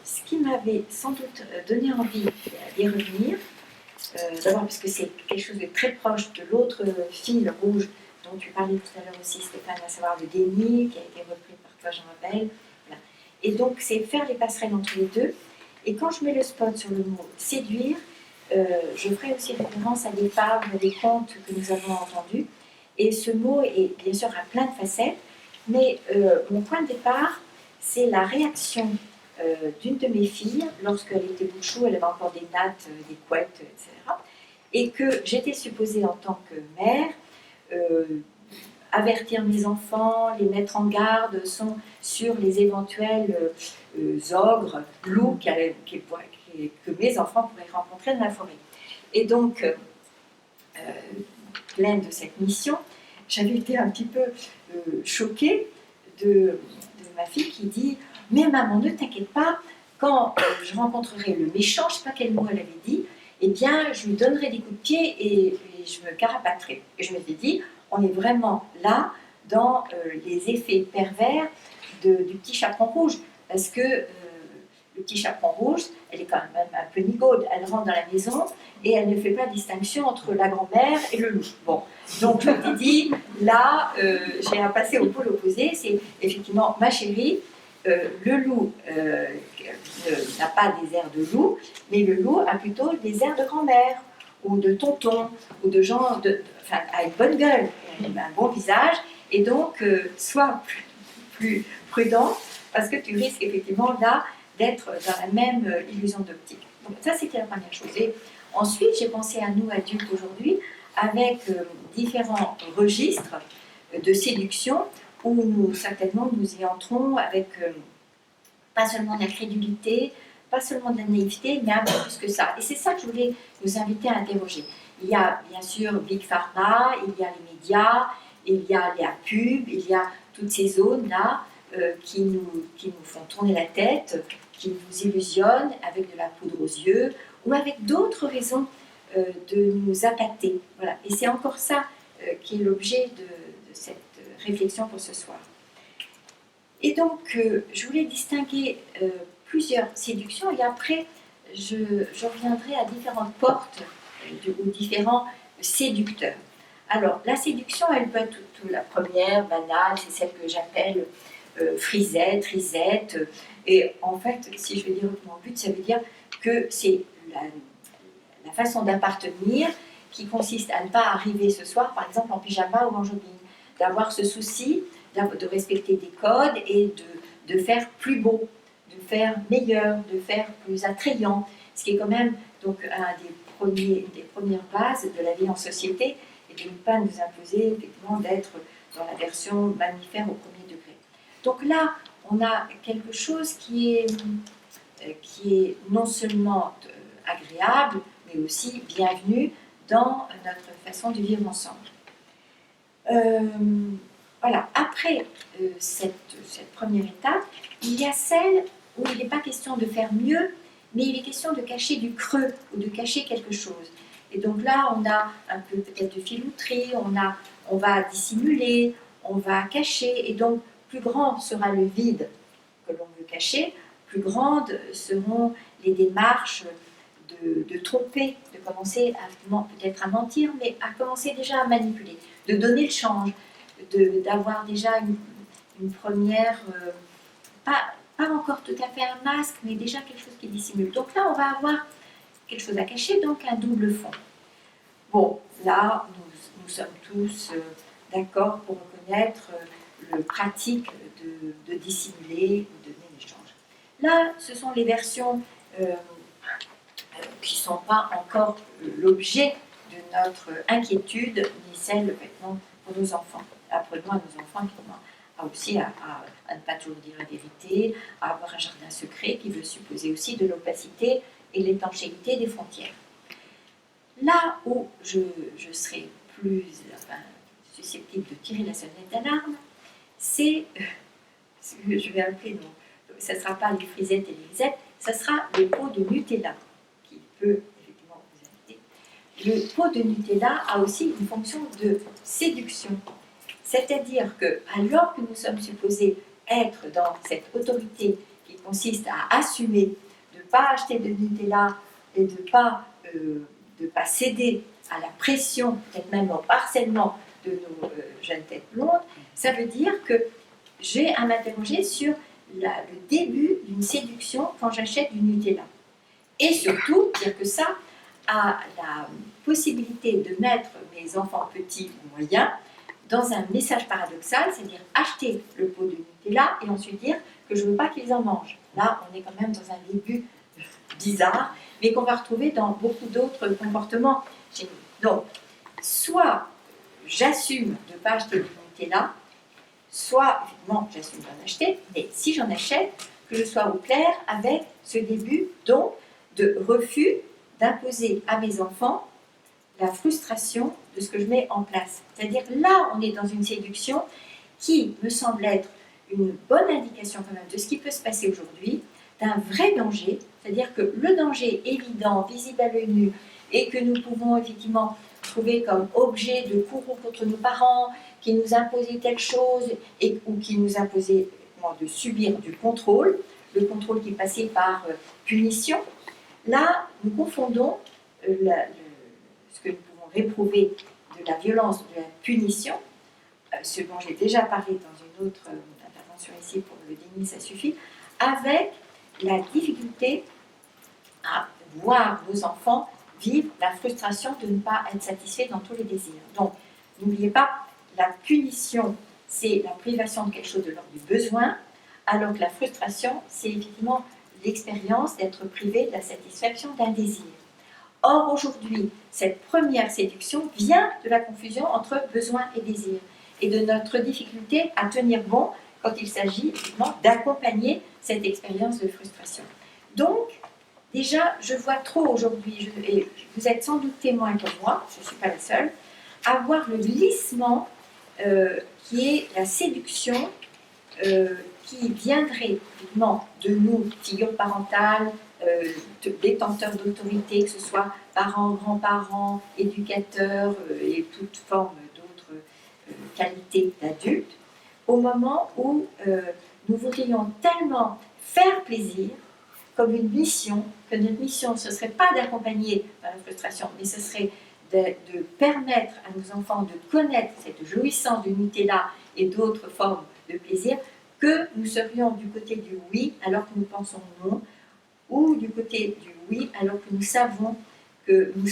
Ce qui m'avait sans doute donné envie d'y revenir, d'abord puisque c'est quelque chose de très proche de l'autre fil rouge dont tu parlais tout à l'heure aussi, Stéphane, à savoir le déni, qui a été repris par toi, Jean-Abel. Voilà. Et donc, c'est faire les passerelles entre les deux. Et quand je mets le spot sur le mot séduire, je ferai aussi référence à des fables, à des contes que nous avons entendus. Et ce mot est bien sûr à plein de facettes, mais mon point de départ, c'est la réaction d'une de mes filles, lorsqu'elle était bouchou, elle avait encore des nattes, des couettes, etc. Et que j'étais supposée en tant que mère avertir mes enfants, les mettre en garde sur les éventuels ogres, loups que mes enfants pourraient rencontrer dans la forêt. Et donc, pleine de cette mission, j'avais été un petit peu choquée de ma fille qui dit « Mais maman, ne t'inquiète pas, quand je rencontrerai le méchant, je ne sais pas quel mot elle avait dit, eh bien, je lui donnerai des coups de pied et je me carapaterai. » Et je m'étais dit, on est vraiment là dans les effets pervers du petit chaperon rouge. Parce que le petit chaperon rouge, elle est quand même un peu nigaude. Elle rentre dans la maison et elle ne fait pas de distinction entre la grand-mère et le loup. Bon, donc je m'étais dit, là, j'ai à passer au pôle opposé. C'est effectivement, ma chérie, le loup n'a pas des airs de loup, mais le loup a plutôt des airs de grand-mère, ou de tonton, ou de gens à une bonne gueule, un bon visage, et donc sois plus prudent, parce que tu risques effectivement là d'être dans la même illusion d'optique. Donc ça, c'était la première chose. Et ensuite, j'ai pensé à nous, adultes, aujourd'hui, avec différents registres de séduction, où certainement nous y entrons avec pas seulement de la crédulité, pas seulement de la naïveté, mais un peu plus que ça. Et c'est ça que je voulais vous inviter à interroger. Il y a bien sûr Big Pharma, il y a les médias, il y a la pub, il y a toutes ces zones-là qui nous font tourner la tête, qui nous illusionnent avec de la poudre aux yeux, ou avec d'autres raisons de nous appâter. Voilà. Et c'est encore ça qui est l'objet de cette réflexion pour ce soir. Et donc, je voulais distinguer plusieurs séductions, et après, je reviendrai à différentes portes ou différents séducteurs. Alors, la séduction, elle peut être la première, banale, c'est celle que j'appelle frisette, risette. Et en fait, si je veux dire mon but, ça veut dire que c'est la façon d'appartenir qui consiste à ne pas arriver ce soir, par exemple, en pyjama ou en jogging, d'avoir ce souci de respecter des codes et de faire plus beau, de faire meilleur, de faire plus attrayant, ce qui est quand même donc des premières bases de la vie en société, et de ne pas nous imposer effectivement d'être dans la version mammifère au premier degré. Donc là, on a quelque chose qui est non seulement agréable, mais aussi bienvenu dans notre façon de vivre ensemble. voilà, après cette première étape, il y a celle où il n'est pas question de faire mieux, mais il est question de cacher du creux ou de cacher quelque chose. Et donc là, on a un peu peut-être de filouterie, on va dissimuler, on va cacher, et donc plus grand sera le vide que l'on veut cacher, plus grandes seront les démarches de tromper, de commencer peut-être à mentir, mais à commencer déjà à manipuler, de donner le change, d'avoir déjà une première, pas encore tout à fait un masque, mais déjà quelque chose qui dissimule. Donc là, on va avoir quelque chose à cacher, donc un double fond. Bon, là, nous sommes tous d'accord pour reconnaître le pratique de dissimuler, de donner l'échange. Là, ce sont les versions qui ne sont pas encore l'objet de notre inquiétude, ni celle maintenant pour nos enfants. Apprenons à nos enfants aussi à ne pas toujours dire la vérité, à avoir un jardin secret qui veut supposer aussi de l'opacité et l'étanchéité des frontières. Là où je serais plus susceptible de tirer la sonnette d'alarme, c'est ce que je vais appeler, ça ne sera pas les frisettes et les lisettes, ça sera le pot de Nutella qui peut effectivement vous inviter. Le pot de Nutella a aussi une fonction de séduction. C'est-à-dire que, alors que nous sommes supposés être dans cette autorité qui consiste à assumer, de ne pas acheter de Nutella et de ne pas céder à la pression, peut-être même au harcèlement de nos jeunes têtes blondes, ça veut dire que j'ai à m'interroger sur le début d'une séduction quand j'achète du Nutella. Et surtout, dire que ça a la possibilité de mettre mes enfants petits ou moyens dans un message paradoxal, c'est-à-dire acheter le pot de Nutella et ensuite dire que je ne veux pas qu'ils en mangent. Là, on est quand même dans un début bizarre, mais qu'on va retrouver dans beaucoup d'autres comportements chez nous. Donc, soit j'assume de ne pas acheter du Nutella, soit, évidemment, j'assume d'en acheter, mais si j'en achète, que je sois au clair avec ce début, donc, de refus d'imposer à mes enfants la frustration de ce que je mets en place. C'est-à-dire, là, on est dans une séduction qui me semble être une bonne indication quand même de ce qui peut se passer aujourd'hui, d'un vrai danger, c'est-à-dire que le danger évident, visible à l'œil nu, et que nous pouvons effectivement trouver comme objet de courroux contre nos parents, qui nous imposaient telle chose, ou qui nous imposaient de subir du contrôle, le contrôle qui passait par punition. Là, nous confondons ce que nous pouvons réprouver de la violence, de la punition, ce dont j'ai déjà parlé dans une autre intervention ici pour le déni, ça suffit, avec la difficulté à voir nos enfants vivre la frustration de ne pas être satisfaits dans tous les désirs. Donc, n'oubliez pas, la punition, c'est la privation de quelque chose de l'ordre du besoin, alors que la frustration, c'est effectivement l'expérience d'être privé de la satisfaction d'un désir. Or, aujourd'hui, cette première séduction vient de la confusion entre besoin et désir, et de notre difficulté à tenir bon quand il s'agit effectivement d'accompagner cette expérience de frustration. Donc, déjà, je vois trop aujourd'hui, et vous êtes sans doute témoin comme moi, je ne suis pas la seule, à voir le glissement qui est la séduction qui viendrait effectivement de nous, figures parentales, détenteurs d'autorité, que ce soit parents, grands-parents, éducateurs et toute forme d'autres qualités d'adultes, au moment où nous voudrions tellement faire plaisir comme une mission, que notre mission, ce ne serait pas d'accompagner dans la frustration, mais ce serait de permettre à nos enfants de connaître cette jouissance du Nutella et d'autres formes de plaisir, que nous serions du côté du oui alors que nous pensons non, ou du côté du oui alors que nous savons, que nous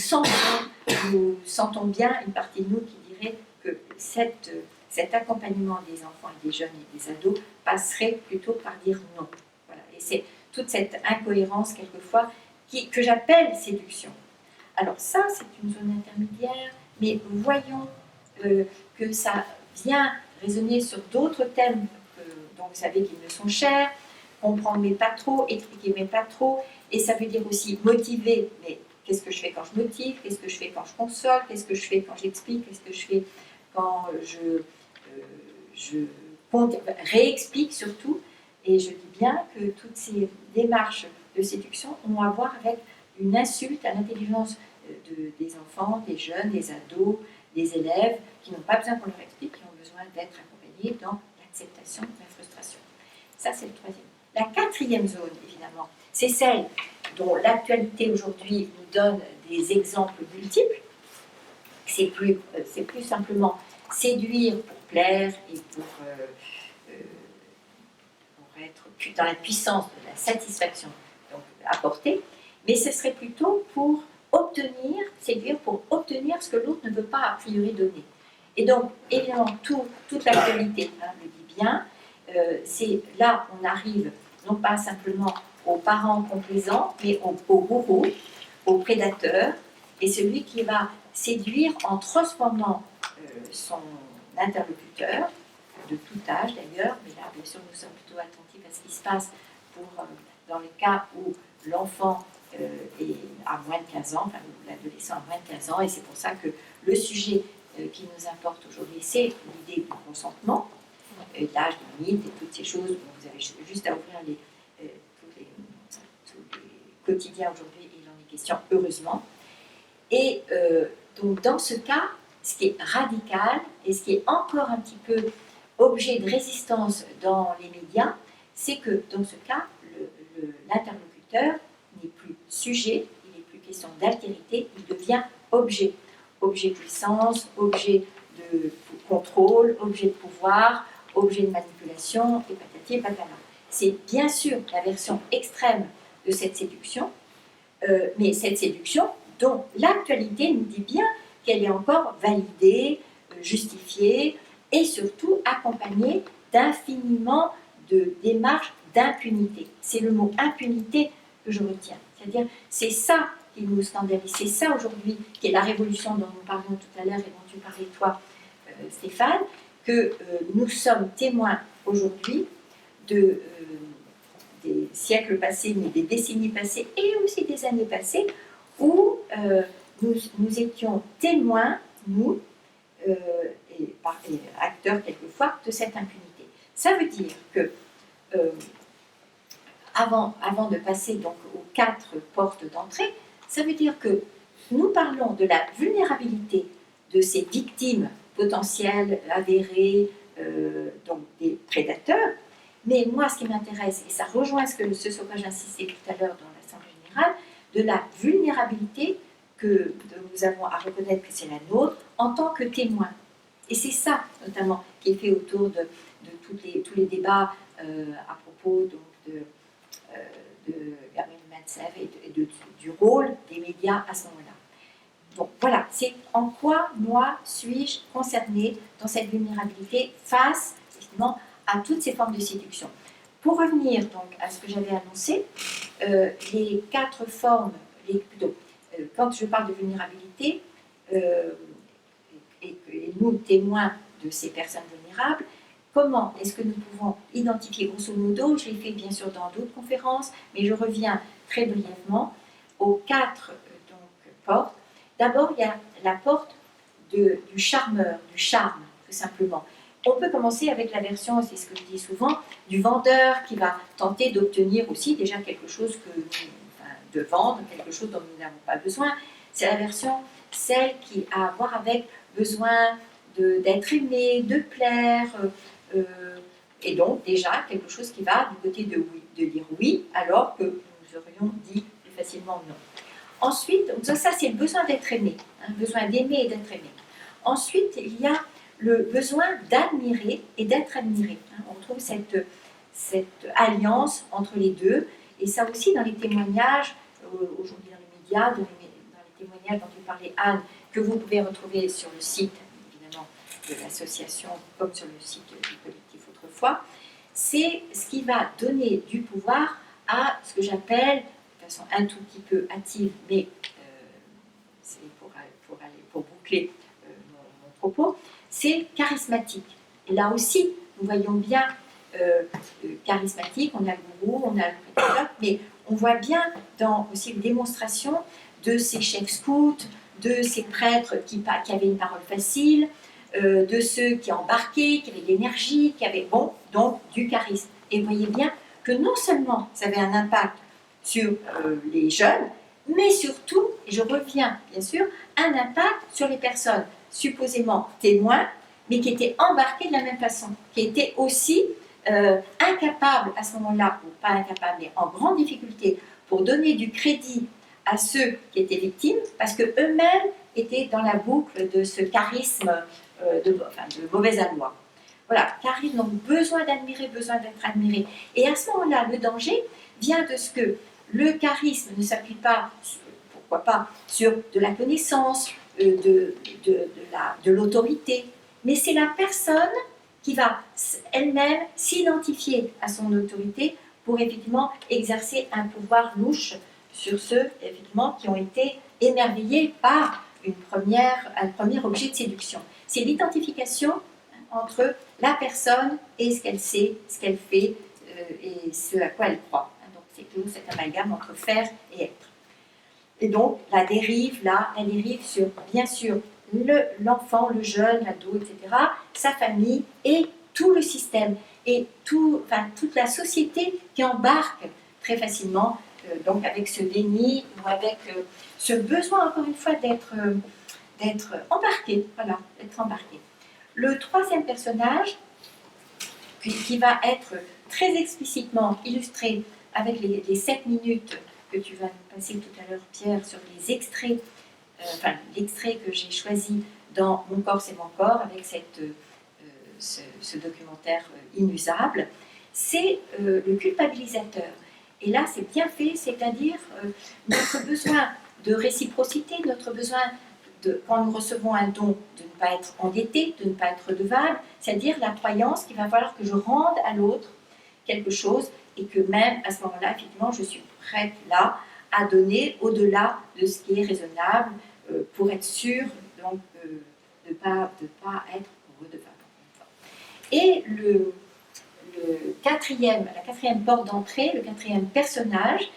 sentons bien une partie de nous qui dirait que cet accompagnement des enfants et des jeunes et des ados passerait plutôt par dire non. Voilà. Et c'est toute cette incohérence quelquefois que j'appelle séduction. Alors ça, c'est une zone intermédiaire, mais voyons que ça vient résonner sur d'autres thèmes dont vous savez qu'ils me sont chers, comprendre mais pas trop, expliquer mais pas trop, et ça veut dire aussi motiver, mais qu'est-ce que je fais quand je motive, qu'est-ce que je fais quand je console, qu'est-ce que je fais quand j'explique, qu'est-ce que je fais quand réexplique surtout, et je dis bien que toutes ces démarches de séduction ont à voir avec une insulte à l'intelligence des enfants, des jeunes, des ados, des élèves, qui n'ont pas besoin qu'on leur explique, qui ont besoin d'être accompagnés dans l'acceptation de la frustration. Ça, c'est le troisième. La quatrième zone, évidemment, c'est celle dont l'actualité aujourd'hui nous donne des exemples multiples. C'est plus simplement séduire pour plaire et pour être dans la puissance de la satisfaction donc, apportée, mais ce serait plutôt pour séduire pour obtenir ce que l'autre ne veut pas a priori donner. Et donc, évidemment, toute l'actualité le dit bien, c'est là on arrive non pas simplement aux parents complaisants, mais au bourreau, au prédateur, et celui qui va séduire en transformant son interlocuteur, de tout âge d'ailleurs, mais là bien sûr nous sommes plutôt attentifs à ce qui se passe dans les cas où l'enfant est à moins de 15 ans, enfin l'adolescent a moins de 15 ans, et c'est pour ça que le sujet qui nous importe aujourd'hui, c'est l'idée du consentement, l'âge limite et toutes ces choses. Vous avez juste à ouvrir tous les quotidiens aujourd'hui, il en est question, heureusement. Et donc dans ce cas, ce qui est radical et ce qui est encore un petit peu objet de résistance dans les médias, c'est que dans ce cas, l'interlocuteur n'est plus sujet, il n'est plus question d'altérité, il devient objet. Objet de puissance, objet de contrôle, objet de pouvoir, objet de manipulation, et patati et patata. C'est bien sûr la version extrême de cette séduction, mais cette séduction dont l'actualité nous dit bien qu'elle est encore validée, justifiée, et surtout accompagnée d'infiniment de démarches d'impunité. C'est le mot impunité que je retiens. C'est-à-dire, c'est ça qui nous scandalise, c'est ça aujourd'hui qui est la révolution dont nous parlions tout à l'heure et dont tu parlais toi, Stéphane, que nous sommes témoins aujourd'hui des siècles passés, mais des décennies passées et aussi des années passées, où nous étions témoins, nous, et acteurs quelquefois, de cette impunité. Ça veut dire que, avant de passer donc aux 4 portes d'entrée, ça veut dire que nous parlons de la vulnérabilité de ces victimes potentielles, avérées, donc des prédateurs, mais moi ce qui m'intéresse, et ça rejoint ce sur quoi j'insistais tout à l'heure dans l'Assemblée générale, de la vulnérabilité que nous avons à reconnaître que c'est la nôtre en tant que témoin. Et c'est ça, notamment, qui est fait autour de tous les débats à propos donc, de Gabriel Matzneff et du rôle des médias à ce moment-là. Donc voilà, c'est en quoi, moi, suis-je concernée dans cette vulnérabilité face, effectivement, à toutes ces formes de séduction. Pour revenir donc à ce que j'avais annoncé, les 4 formes, quand je parle de vulnérabilité, et nous, témoins de ces personnes vulnérables, comment est-ce que nous pouvons identifier, grosso modo, je l'ai fait bien sûr dans d'autres conférences, mais je reviens très brièvement aux 4 portes. D'abord, il y a la porte du charmeur, du charme, tout simplement. On peut commencer avec la version, c'est ce que je dis souvent, du vendeur qui va tenter d'obtenir aussi déjà quelque chose de vendre, quelque chose dont nous n'avons pas besoin. C'est la version, celle qui a à voir avec besoin d'être aimé, de plaire, et donc déjà quelque chose qui va du côté de dire oui, alors que nous aurions dit plus facilement non. Ensuite, donc ça c'est le besoin d'être aimé, le besoin d'aimer et d'être aimé. Ensuite, il y a le besoin d'admirer et d'être admiré. On trouve cette alliance entre les deux, et ça aussi dans les témoignages, aujourd'hui dans les médias, dans les témoignages dont tu parlais, Anne, que vous pouvez retrouver sur le site, évidemment, de l'association, comme sur le site du collectif Autrefois, c'est ce qui va donner du pouvoir à ce que j'appelle, de façon un tout petit peu hâtive, mais c'est pour boucler mon propos, c'est charismatique. Et là aussi, nous voyons bien charismatique, on a le gourou, on a le prédateur, mais on voit bien dans aussi une démonstration de ces chefs scouts, de ces prêtres qui avaient une parole facile, de ceux qui embarquaient, qui avaient de l'énergie, qui avaient, bon, donc du charisme. Et vous voyez bien que non seulement ça avait un impact sur les jeunes, mais surtout, et je reviens bien sûr, un impact sur les personnes supposément témoins, mais qui étaient embarquées de la même façon, qui étaient aussi incapables à ce moment-là, ou pas incapables, mais en grande difficulté, pour donner du crédit à ceux qui étaient victimes, parce qu'eux-mêmes étaient dans la boucle de ce charisme de mauvais aloi. Voilà, charisme, donc besoin d'admirer, besoin d'être admiré. Et à ce moment-là, le danger vient de ce que le charisme ne s'appuie pas, pourquoi pas, sur de la connaissance, de l'autorité, mais c'est la personne qui va elle-même s'identifier à son autorité pour effectivement exercer un pouvoir louche sur ceux effectivement qui ont été émerveillés par un premier objet de séduction. C'est l'identification entre la personne et ce qu'elle sait, ce qu'elle fait et ce à quoi elle croit. Donc c'est toujours cet amalgame entre faire et être. Et donc la dérive sur, bien sûr, l'enfant, le jeune, l'ado, etc., sa famille et tout le système et toute la société qui embarque très facilement donc avec ce déni ou avec ce besoin, encore une fois, d'être embarqué. Voilà, d'être embarqué. Le troisième personnage, qui va être très explicitement illustré avec les 7 minutes que tu vas nous passer tout à l'heure, Pierre, sur les extraits, l'extrait que j'ai choisi dans Mon corps, c'est mon corps, avec ce documentaire inusable, c'est le culpabilisateur. Et là, c'est bien fait, c'est-à-dire notre besoin de réciprocité, notre besoin, quand nous recevons un don, de ne pas être endetté, de ne pas être redevable, c'est-à-dire la croyance qu'il va falloir que je rende à l'autre quelque chose et que même à ce moment-là, effectivement, je suis prête là à donner au-delà de ce qui est raisonnable pour être sûr donc, de ne pas être redevable. Et la quatrième porte d'entrée, le quatrième personnage,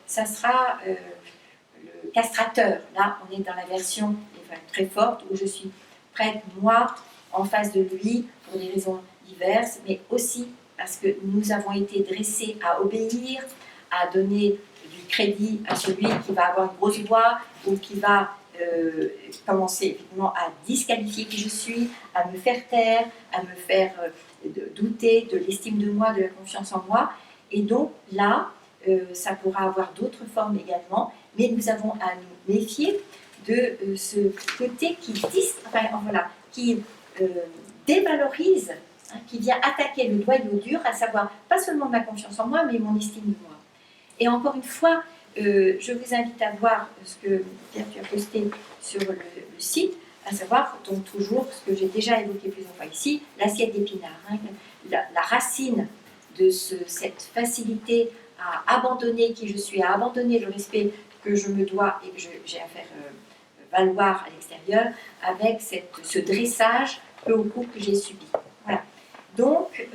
ça sera le castrateur. Là, on est dans la version très forte où je suis prête, moi, en face de lui, pour des raisons diverses, mais aussi parce que nous avons été dressés à obéir, à donner du crédit à celui qui va avoir une grosse voix ou qui va commencer effectivement à disqualifier qui je suis, à me faire taire, à me faire douter de l'estime de moi, de la confiance en moi. Et donc là, ça pourra avoir d'autres formes également, mais nous avons à nous méfier de ce côté qui dévalorise, qui vient attaquer le noyau dur, à savoir pas seulement ma confiance en moi, mais mon estime de moi. Et encore une fois, je vous invite à voir ce que Pierre, tu as posté sur le site, à savoir, donc toujours ce que j'ai déjà évoqué plusieurs fois ici, l'assiette d'épinards. La racine de cette facilité à abandonner qui je suis, à abandonner le respect que je me dois et que j'ai à faire valoir à l'extérieur, avec ce dressage peu ou prou que j'ai subi. Voilà. Donc,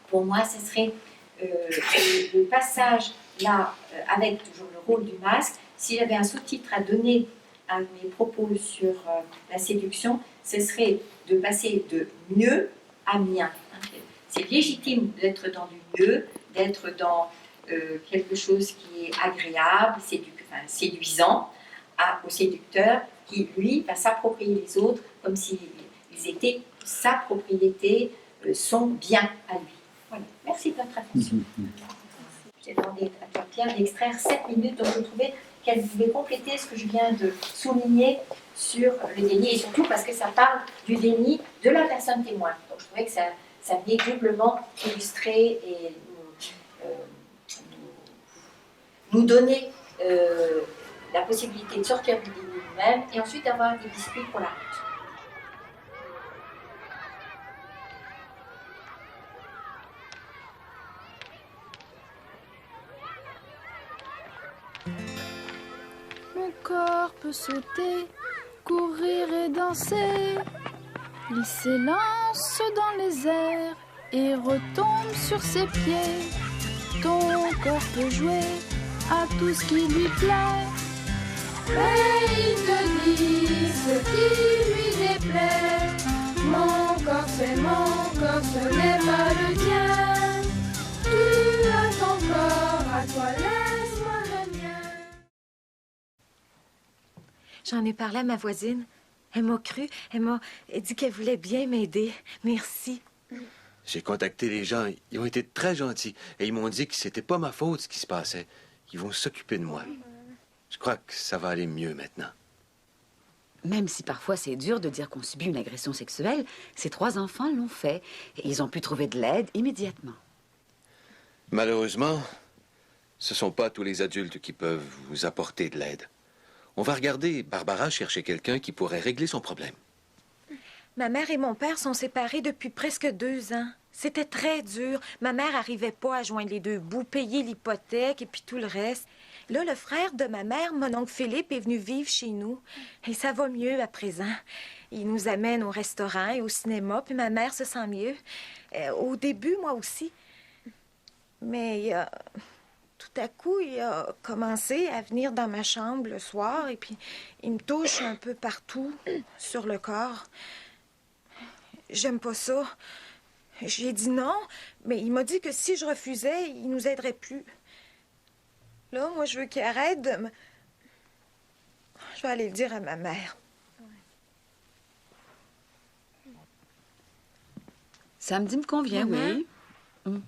pour moi, ce serait le passage là, avec toujours le rôle du masque. Si j'avais un sous-titre à donner à mes propos sur la séduction, ce serait de passer de mieux à bien. C'est légitime d'être dans du mieux, d'être dans quelque chose qui est agréable, séduisant, au séducteur qui, lui, va s'approprier les autres comme s'ils étaient sa propriété, son bien à lui. Voilà. Merci de votre attention. J'ai demandé à toi, Pierre, d'extraire 7 minutes, donc je trouvais qu'elle pouvait compléter ce que je viens de souligner sur le déni, et surtout parce que ça parle du déni de la personne témoin. Donc je trouvais que ça venait doublement illustrer et nous donner la possibilité de sortir du déni nous-mêmes et ensuite avoir des disputes pour la route. Mon corps peut sauter, courir et danser. Il s'élance dans les airs et retombe sur ses pieds. Ton corps peut jouer à tout ce qui lui plaît. Et il te dit ce qui lui déplaît. Mon corps, c'est mon corps, ce n'est pas le tien. Tu as ton corps, à toi laisse-moi le mien. J'en ai parlé à ma voisine. Elle m'a cru. Elle dit qu'elle voulait bien m'aider. Merci. J'ai contacté les gens. Ils ont été très gentils. Et ils m'ont dit que c'était pas ma faute ce qui se passait. Ils vont s'occuper de moi. Je crois que ça va aller mieux maintenant. Même si parfois c'est dur de dire qu'on subit une agression sexuelle, ces 3 enfants l'ont fait. Et ils ont pu trouver de l'aide immédiatement. Malheureusement, ce sont pas tous les adultes qui peuvent vous apporter de l'aide. On va regarder Barbara chercher quelqu'un qui pourrait régler son problème. Ma mère et mon père sont séparés depuis presque 2 ans. C'était très dur. Ma mère n'arrivait pas à joindre les 2 bouts, payer l'hypothèque et puis tout le reste. Là, le frère de ma mère, mon oncle Philippe, est venu vivre chez nous. Et ça va mieux à présent. Il nous amène au restaurant et au cinéma, puis ma mère se sent mieux. Au début, moi aussi. Mais tout à coup, il a commencé à venir dans ma chambre le soir et puis il me touche un peu partout sur le corps. J'aime pas ça. J'ai dit non, mais il m'a dit que si je refusais, il nous aiderait plus. Là, moi, je veux qu'il arrête de me... Je vais aller le dire à ma mère. Samedi me convient, Maman? oui.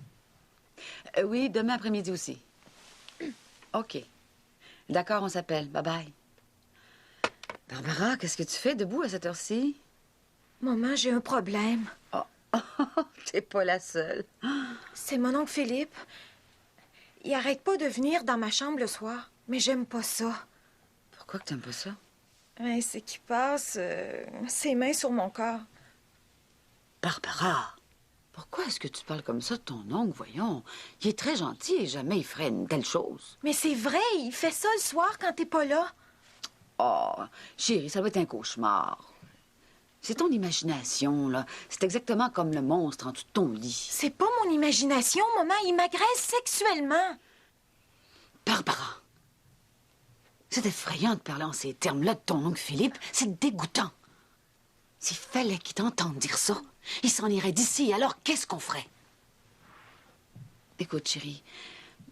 Oui, demain après-midi aussi. OK. D'accord, on s'appelle. Bye-bye. Barbara, qu'est-ce que tu fais debout à cette heure-ci? Maman, j'ai un problème. Oh, t'es pas la seule. C'est mon oncle Philippe. Il arrête pas de venir dans ma chambre le soir, mais j'aime pas ça. Pourquoi que t'aimes pas ça? Ouais, c'est qu'il passe ses mains sur mon corps. Barbara, pourquoi est-ce que tu parles comme ça de ton oncle, voyons? Il est très gentil et jamais il ferait une telle chose. Mais c'est vrai, il fait ça le soir quand t'es pas là. Oh, chérie, ça doit être un cauchemar. C'est ton imagination, là. C'est exactement comme le monstre en dessous de ton lit. C'est pas mon imagination, maman. Il m'agresse sexuellement. Barbara, c'est effrayant de parler en ces termes-là de ton oncle Philippe. C'est dégoûtant. S'il fallait qu'il t'entende dire ça, il s'en irait d'ici. Alors, qu'est-ce qu'on ferait? Écoute, chérie,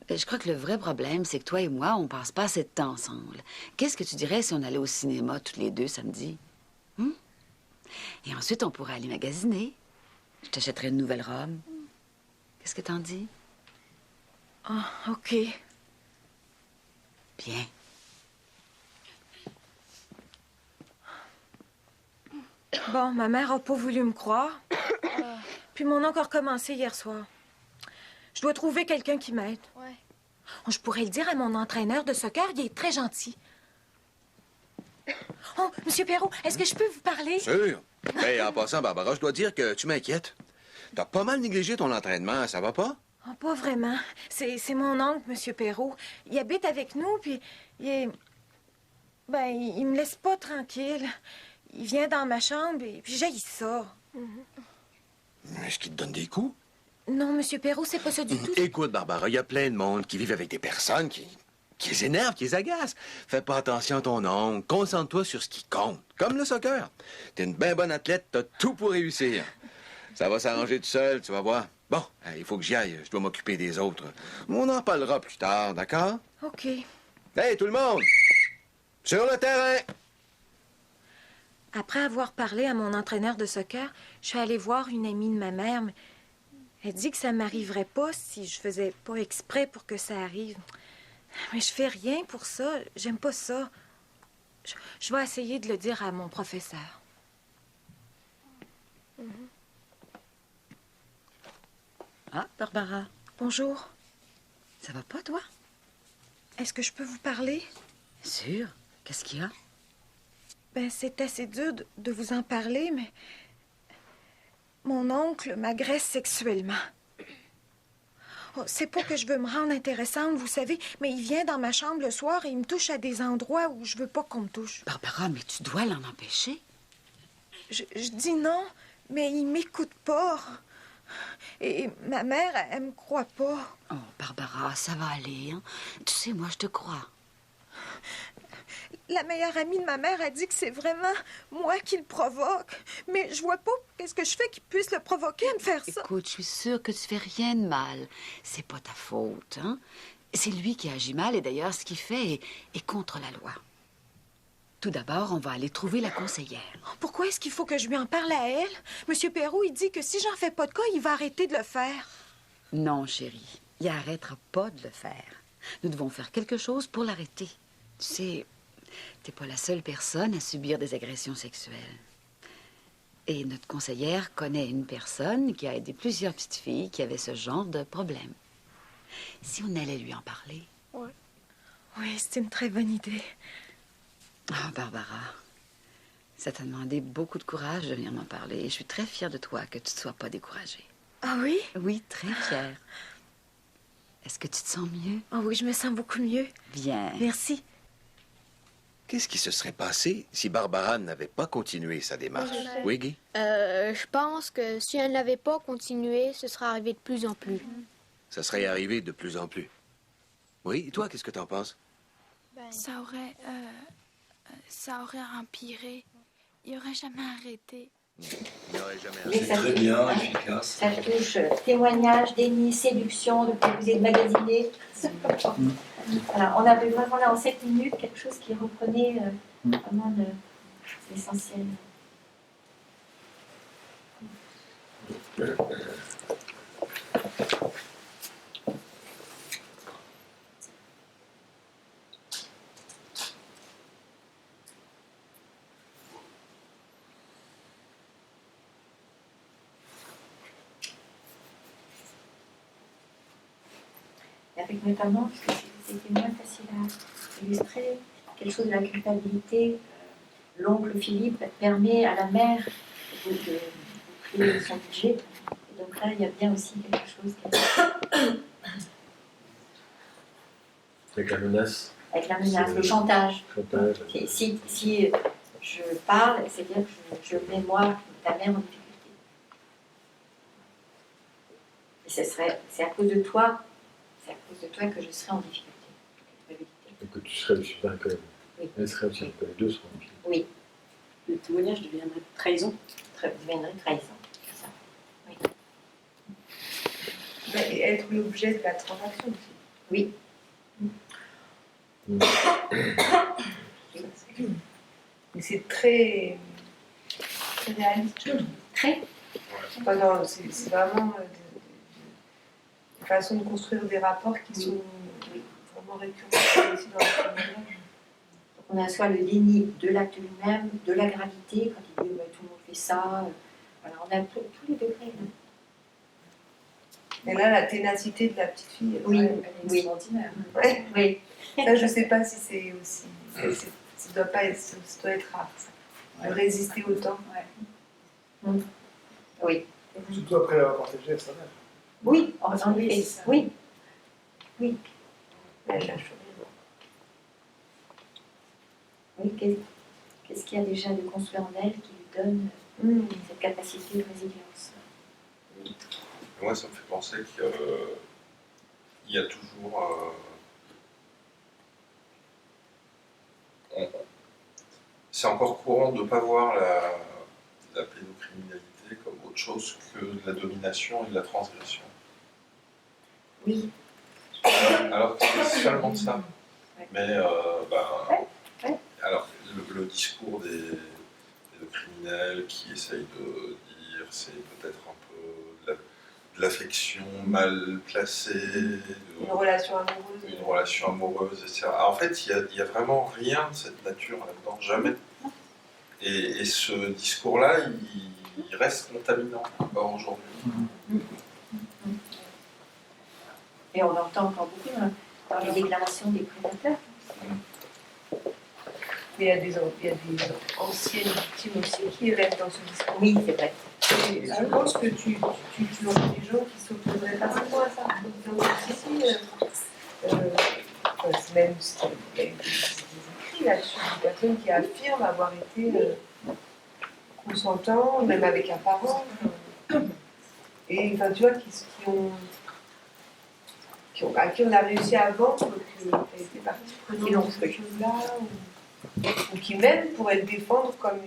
je crois que le vrai problème, c'est que toi et moi, on passe pas assez de temps ensemble. Qu'est-ce que tu dirais si on allait au cinéma toutes les 2 samedi? Et ensuite, on pourrait aller magasiner. Je t'achèterais une nouvelle robe. Qu'est-ce que t'en dis? Ah, OK. Bien. Bon, ma mère a pas voulu me croire. Puis mon oncle a recommencé hier soir. Je dois trouver quelqu'un qui m'aide. Ouais. Je pourrais le dire à mon entraîneur de soccer, il est très gentil. Oh, Monsieur Perrault, est-ce que je peux vous parler? Sûr. Mais en passant, Barbara, je dois dire que tu m'inquiètes. T'as pas mal négligé ton entraînement, ça va pas? Oh, pas vraiment. C'est mon oncle, Monsieur Perrault. Il habite avec nous, puis il est... Ben, il me laisse pas tranquille. Il vient dans ma chambre, et puis j'haïs ça. Est-ce qu'il te donne des coups? Non, Monsieur Perrault, c'est pas ça du tout. Écoute, Barbara, il y a plein de monde qui vivent avec des personnes qui les énervent, qui les agacent. Fais pas attention à ton oncle. Concentre-toi sur ce qui compte. Comme le soccer. T'es une bien bonne athlète, t'as tout pour réussir. Ça va s'arranger tout seul, tu vas voir. Bon, il faut que j'y aille. Je dois m'occuper des autres. On en parlera plus tard, d'accord? OK. Hey, tout le monde! Sur le terrain! Après avoir parlé à mon entraîneur de soccer, je suis allée voir une amie de ma mère. Mais elle dit que ça m'arriverait pas si je faisais pas exprès pour que ça arrive. Mais je fais rien pour ça. J'aime pas ça. Je vais essayer de le dire à mon professeur. Ah, Barbara, Bonjour. ça va pas, toi? Est-ce que je peux vous parler? Sûr. Qu'est-ce qu'il y a? Ben, c'est assez dur de vous en parler, mais... Mon oncle m'agresse sexuellement. Oh, c'est pas que je veux me rendre intéressante, vous savez, mais il vient dans ma chambre le soir et il me touche à des endroits où je veux pas qu'on me touche. Barbara, mais tu dois l'en empêcher. Je dis non, mais il m'écoute pas. Et ma mère, elle me croit pas. Oh, Barbara, ça va aller, hein? Tu sais, moi, je te crois. La meilleure amie de ma mère a dit que c'est vraiment moi qui le provoque. Mais je vois pas qu'est-ce que je fais qui puisse le provoquer à me faire ça. Écoute, je suis sûre que tu fais rien de mal. C'est pas ta faute, hein? C'est lui qui agit mal et d'ailleurs, ce qu'il fait est contre la loi. Tout d'abord, on va aller trouver la conseillère. Pourquoi est-ce qu'il faut que je lui en parle à elle? Monsieur Perrault, il dit que si j'en fais pas de cas, il va arrêter de le faire. Non, chérie, il arrêtera pas de le faire. Nous devons faire quelque chose pour l'arrêter. Tu sais, t'es pas la seule personne à subir des agressions sexuelles. Et notre conseillère connaît une personne qui a aidé plusieurs petites filles qui avaient ce genre de problème. Si on allait lui en parler... Oui, c'est une très bonne idée. Ah, Barbara, ça t'a demandé beaucoup de courage de venir m'en parler. Et je suis très fière de toi que tu ne sois pas découragée. Ah oui? Oui, très fière. Est-ce que tu te sens mieux? Ah oui, je me sens beaucoup mieux. Bien. Merci. Qu'est-ce qui se serait passé si Barbara n'avait pas continué sa démarche? Oui, Guy? Je pense que si elle n'avait pas continué, ce serait arrivé de plus en plus. Ça serait arrivé de plus en plus. Oui, et toi, qu'est-ce que t'en penses? Ça aurait empiré. Il aurait jamais arrêté. Il n'aurait jamais Mais ça Très touche- bien, efficace. Ça touche témoignage, déni, séduction, de proposer de magasiner. Voilà, on avait vraiment là en 7 minutes quelque chose qui reprenait vraiment l'essentiel. Avec notamment, parce que c'était moins facile à illustrer, quelque chose de la culpabilité. L'oncle Philippe permet à la mère de créer son budget. Et donc là, il y a bien aussi quelque chose Avec la menace. avec la menace, le chantage. Chantage. Si je parle, c'est-à-dire que je mets moi, ta mère, en difficulté. Et c'est à cause de toi. C'est à cause de toi que je serai en difficulté. Et que tu serais aussi bien que Oui. elle serait aussi, que les deux seront aussi. Oui, Le témoignage deviendrait trahison. deviendrait trahison. C'est ça. Oui. Et être l'objet de la transaction aussi. Oui. Mais c'est très réaliste, je trouve. Très. Enfin, non, c'est vraiment une façon de construire des rapports qui sont vraiment récurrents aussi dans le témoignage. On a soit le déni de l'acte lui-même, de la gravité, quand il dit tout le monde fait ça. Voilà, on a tous les degrés. Là. Et là, la ténacité de la petite fille, Oui, elle est oui. extraordinaire. Ouais. Oui. Ça, je sais pas si c'est aussi. Ça doit pas être, ça doit être rare, ça. De résister autant. Oui. Surtout après l'avoir partagé à sa mère. Oui, en effet. Oui. Oui. Elle l'a chauffé. Oui, qu'est-ce qu'il y a déjà de construit en elle qui lui donne cette capacité de résilience? Moi, ça me fait penser qu'il y a toujours... c'est encore courant de ne pas voir la pédocriminalité comme autre chose que de la domination et de la transgression. Oui. Alors que c'est seulement ça. Mais alors le discours des criminels qui essayent de dire c'est peut-être un peu de l'affection mal placée, Une relation amoureuse, etc. En fait, il y a vraiment rien de cette nature là-dedans, jamais. Et ce discours-là, il reste contaminant encore aujourd'hui. Et on l'entend encore beaucoup dans les déclarations des prédateurs. Mais il y a des anciennes victimes aussi qui restent dans ce discours. Oui, c'est vrai. Et je pense que tu aurais des gens qui s'opposeraient facilement à ça. Donc, c'est même il y a eu des écrits là-dessus, des personnes qui affirment avoir été consentants, même avec un parent. Et enfin, tu vois, à qui on a réussi à vendre qu'elle était partie prenante dans ces choses-là. ou qui même pourrait le défendre comme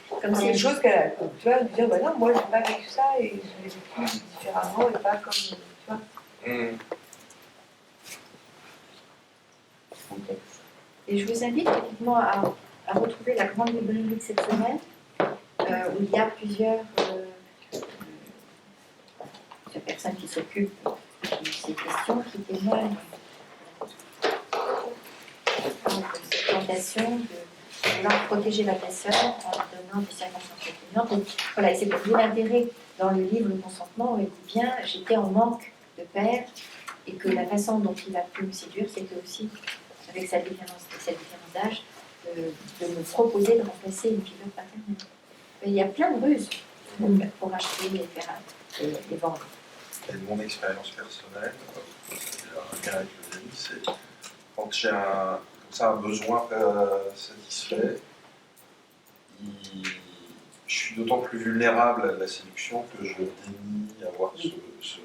comme une chose qu'elle a. Tu vois, de dire, bah non, moi j'ai pas vécu ça et je l'ai vécu différemment et pas comme. Tu vois. Et je vous invite effectivement à retrouver la grande librairie de cette semaine, où il y a plusieurs personnes qui s'occupent de ces questions, qui témoignent de cette tentation de vouloir protéger l'agresseur en donnant des circonstances atténuantes. Donc, voilà, et c'est pour vous l'intérêt dans le livre Le consentement, où elle dit bien, j'étais en manque de père, et que la façon dont il a pu me séduire, c'était aussi, avec cette différence d'âge, de me proposer de remplacer une figure paternelle. Mais il y a plein de ruses pour acheter et faire et vendre. Et de mon expérience personnelle, un lien avec le déni, c'est quand j'ai un besoin satisfait, je suis d'autant plus vulnérable à la séduction que je dénie avoir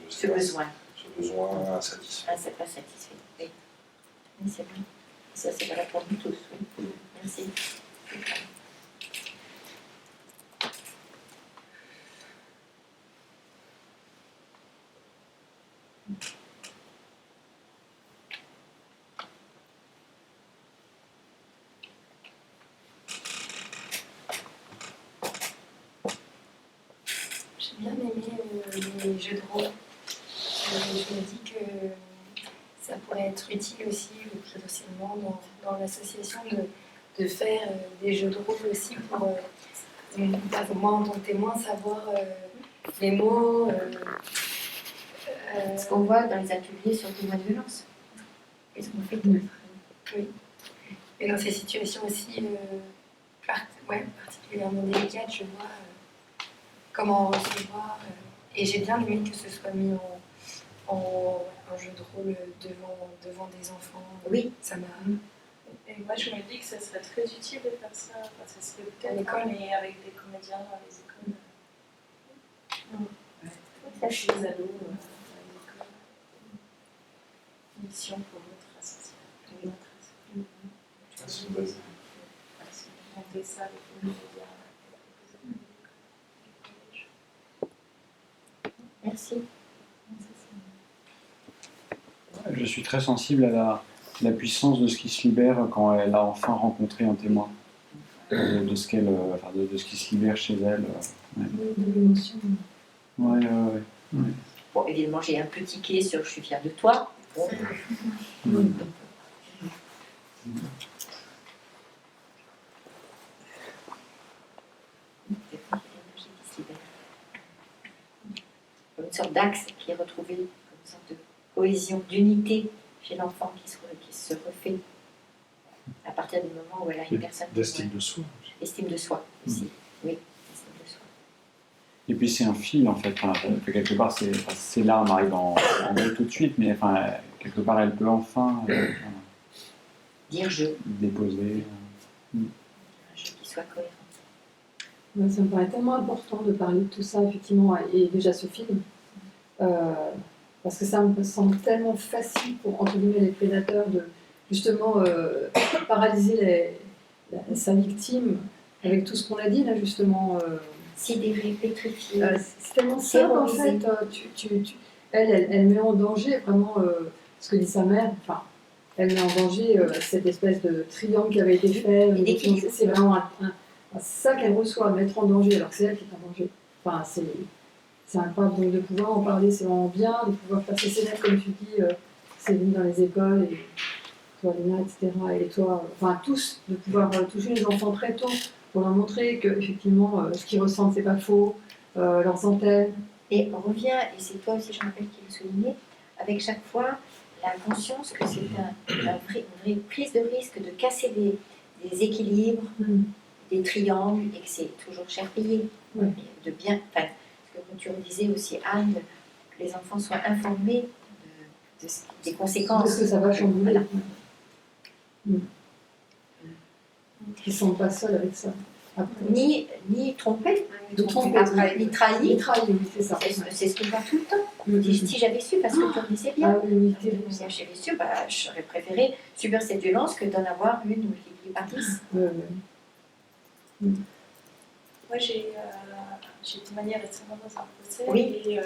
ce besoin insatisfait. Pas satisfait, oui. Oui, c'est vrai. Ça, c'est valable pour nous tous, oui. Merci. J'ai bien aimé les jeux de rôle. Je me dis que ça pourrait être utile aussi, potentiellement, dans l'association, de faire des jeux de rôle aussi pour moi, en tant que témoin, savoir les mots. Ce qu'on voit dans les ateliers sur témoins de violence. Qu'est-ce qu'on fait? Oui. Et dans ces situations aussi particulièrement délicates, je vois comment recevoir. Et j'ai bien aimé que ce soit mis en jeu de rôle devant des enfants. Oui. Ça m'a. Et moi, je me dis que ça serait très utile de faire ça. Enfin, ça serait peut-être mais avec des comédiens dans les écoles. Ça, chez les ados, à l'école. Mission pour notre association. Monter ça avec les médias. Merci. Je suis très sensible à la puissance de ce qui se libère quand elle a enfin rencontré un témoin, de ce qui se libère chez elle. De l'émotion. Ouais. Bon, évidemment, j'ai un peu tiqué sur je suis fière de toi. Bon. Une sorte d'axe qui est retrouvé, comme une sorte de cohésion, d'unité chez l'enfant qui se refait à partir du moment où elle a une personne. D'estime de soi. Estime de soi aussi, oui. Estime de soi. Et puis c'est un fil en fait. Enfin, quelque part, ces larmes arrivent en gros tout de suite, mais enfin, quelque part, elle peut enfin dire je. Déposer. Un jeu qui soit cohérent. Ouais, ça me paraît tellement important de parler de tout ça, effectivement, et déjà ce film, parce que ça me semble tellement facile pour, entre guillemets, les prédateurs de, justement, paralyser sa victime avec tout ce qu'on a dit, là, justement. Sidéré, pétrifié. C'est tellement simple, en fait. Elle met en danger, vraiment, ce que dit sa mère, enfin, elle met en danger cette espèce de triangle qui avait été fait. C'est vraiment ça qu'elle reçoit, mettre en danger, alors que c'est elle qui est en danger. Enfin, c'est incroyable. Donc de pouvoir en parler, c'est vraiment bien. De pouvoir faire ces scénettes, comme tu dis, c'est venu dans les écoles, et toi, Léna, etc. Et toi, enfin tous, de pouvoir toucher les enfants très tôt pour leur montrer que, effectivement, ce qu'ils ressentent, c'est pas faux, leurs antennes. Et on revient, et c'est toi aussi, je me rappelle, qui le soulignais, avec chaque fois la conscience que c'est une vraie prise de risque de casser des équilibres, des triangles, et que c'est toujours cher payé. De bien, enfin, ce que tu redisais aussi, Anne, que les enfants soient informés des conséquences. De ce que ça va chambouler. Voilà. Qu'ils ne sont pas seuls avec ça. ni trompé, ni trahi. Ni trahi, oui, c'est ça. C'est ce qu'il va tout le temps. Si j'avais su, parce que tu le disais bien, Ah oui, si j'avais su, j'aurais préféré subir cette violence que d'en avoir une multipliée par 10. Moi, j'ai témoigné récemment dans un procès. Oui. Et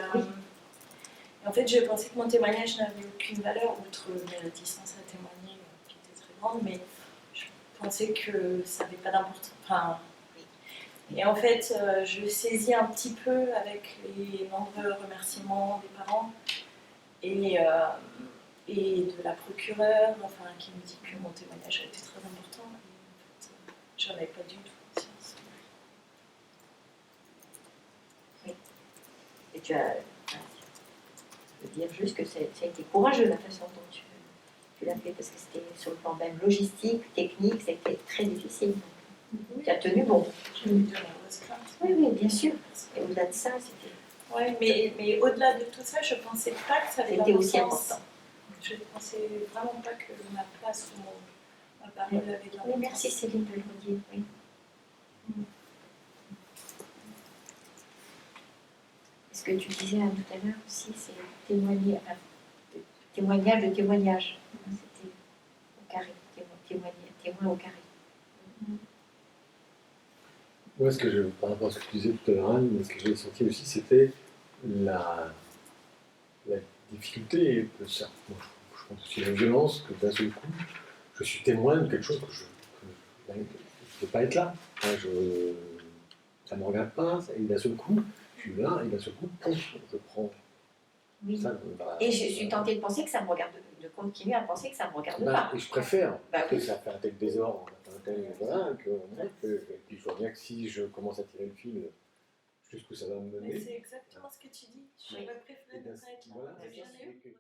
en fait, je pensais que mon témoignage n'avait aucune valeur, outre mes réticences à témoigner, qui étaient très grandes, mais je pensais que ça n'avait pas d'importance. Enfin, et en fait, je saisis un petit peu avec les nombreux remerciements des parents et de la procureure, enfin, qui me dit que mon témoignage a été très important. Et en fait, j'en avais pas du tout conscience. Oui. Et tu as... Je veux dire juste que ça a été courageux la façon dont tu l'as fait, parce que c'était sur le plan même logistique, technique, c'était très difficile. Tu as tenu bon. J'ai eu de nerveuses craintes. Oui, bien sûr. Et au-delà de ça, c'était... Oui, mais au-delà de tout ça, je ne pensais pas que ça avait C'était aussi d'importance. important. Je ne pensais vraiment pas que ma place ou ma parole avait de l'importance. Oui, merci Céline de le redire, oui. Ce que tu disais tout à l'heure aussi, c'est témoigner, enfin, témoignage de témoignage. C'était au carré, témoin au carré. Moi, par rapport à ce que tu disais tout à l'heure, Anne, ce que j'ai senti aussi, c'était la difficulté, moi, je pense aussi la violence, que d'un seul coup, je suis témoin de quelque chose que je ne peux pas être là. Enfin, ça ne me regarde pas, et d'un seul coup, je suis là, et d'un seul coup, je prends. Oui. Ça, et je suis tentée de penser que ça me regarde, de continuer à penser que ça ne me regarde pas. Et je préfère, que oui. ça fait un tel désordre, voilà, puis je vois bien que si je commence à tirer le fil, jusqu'où ça va me mener. Mais c'est exactement ce que tu dis. J'aurais préféré ne pas être là. Voilà, Bien sûr.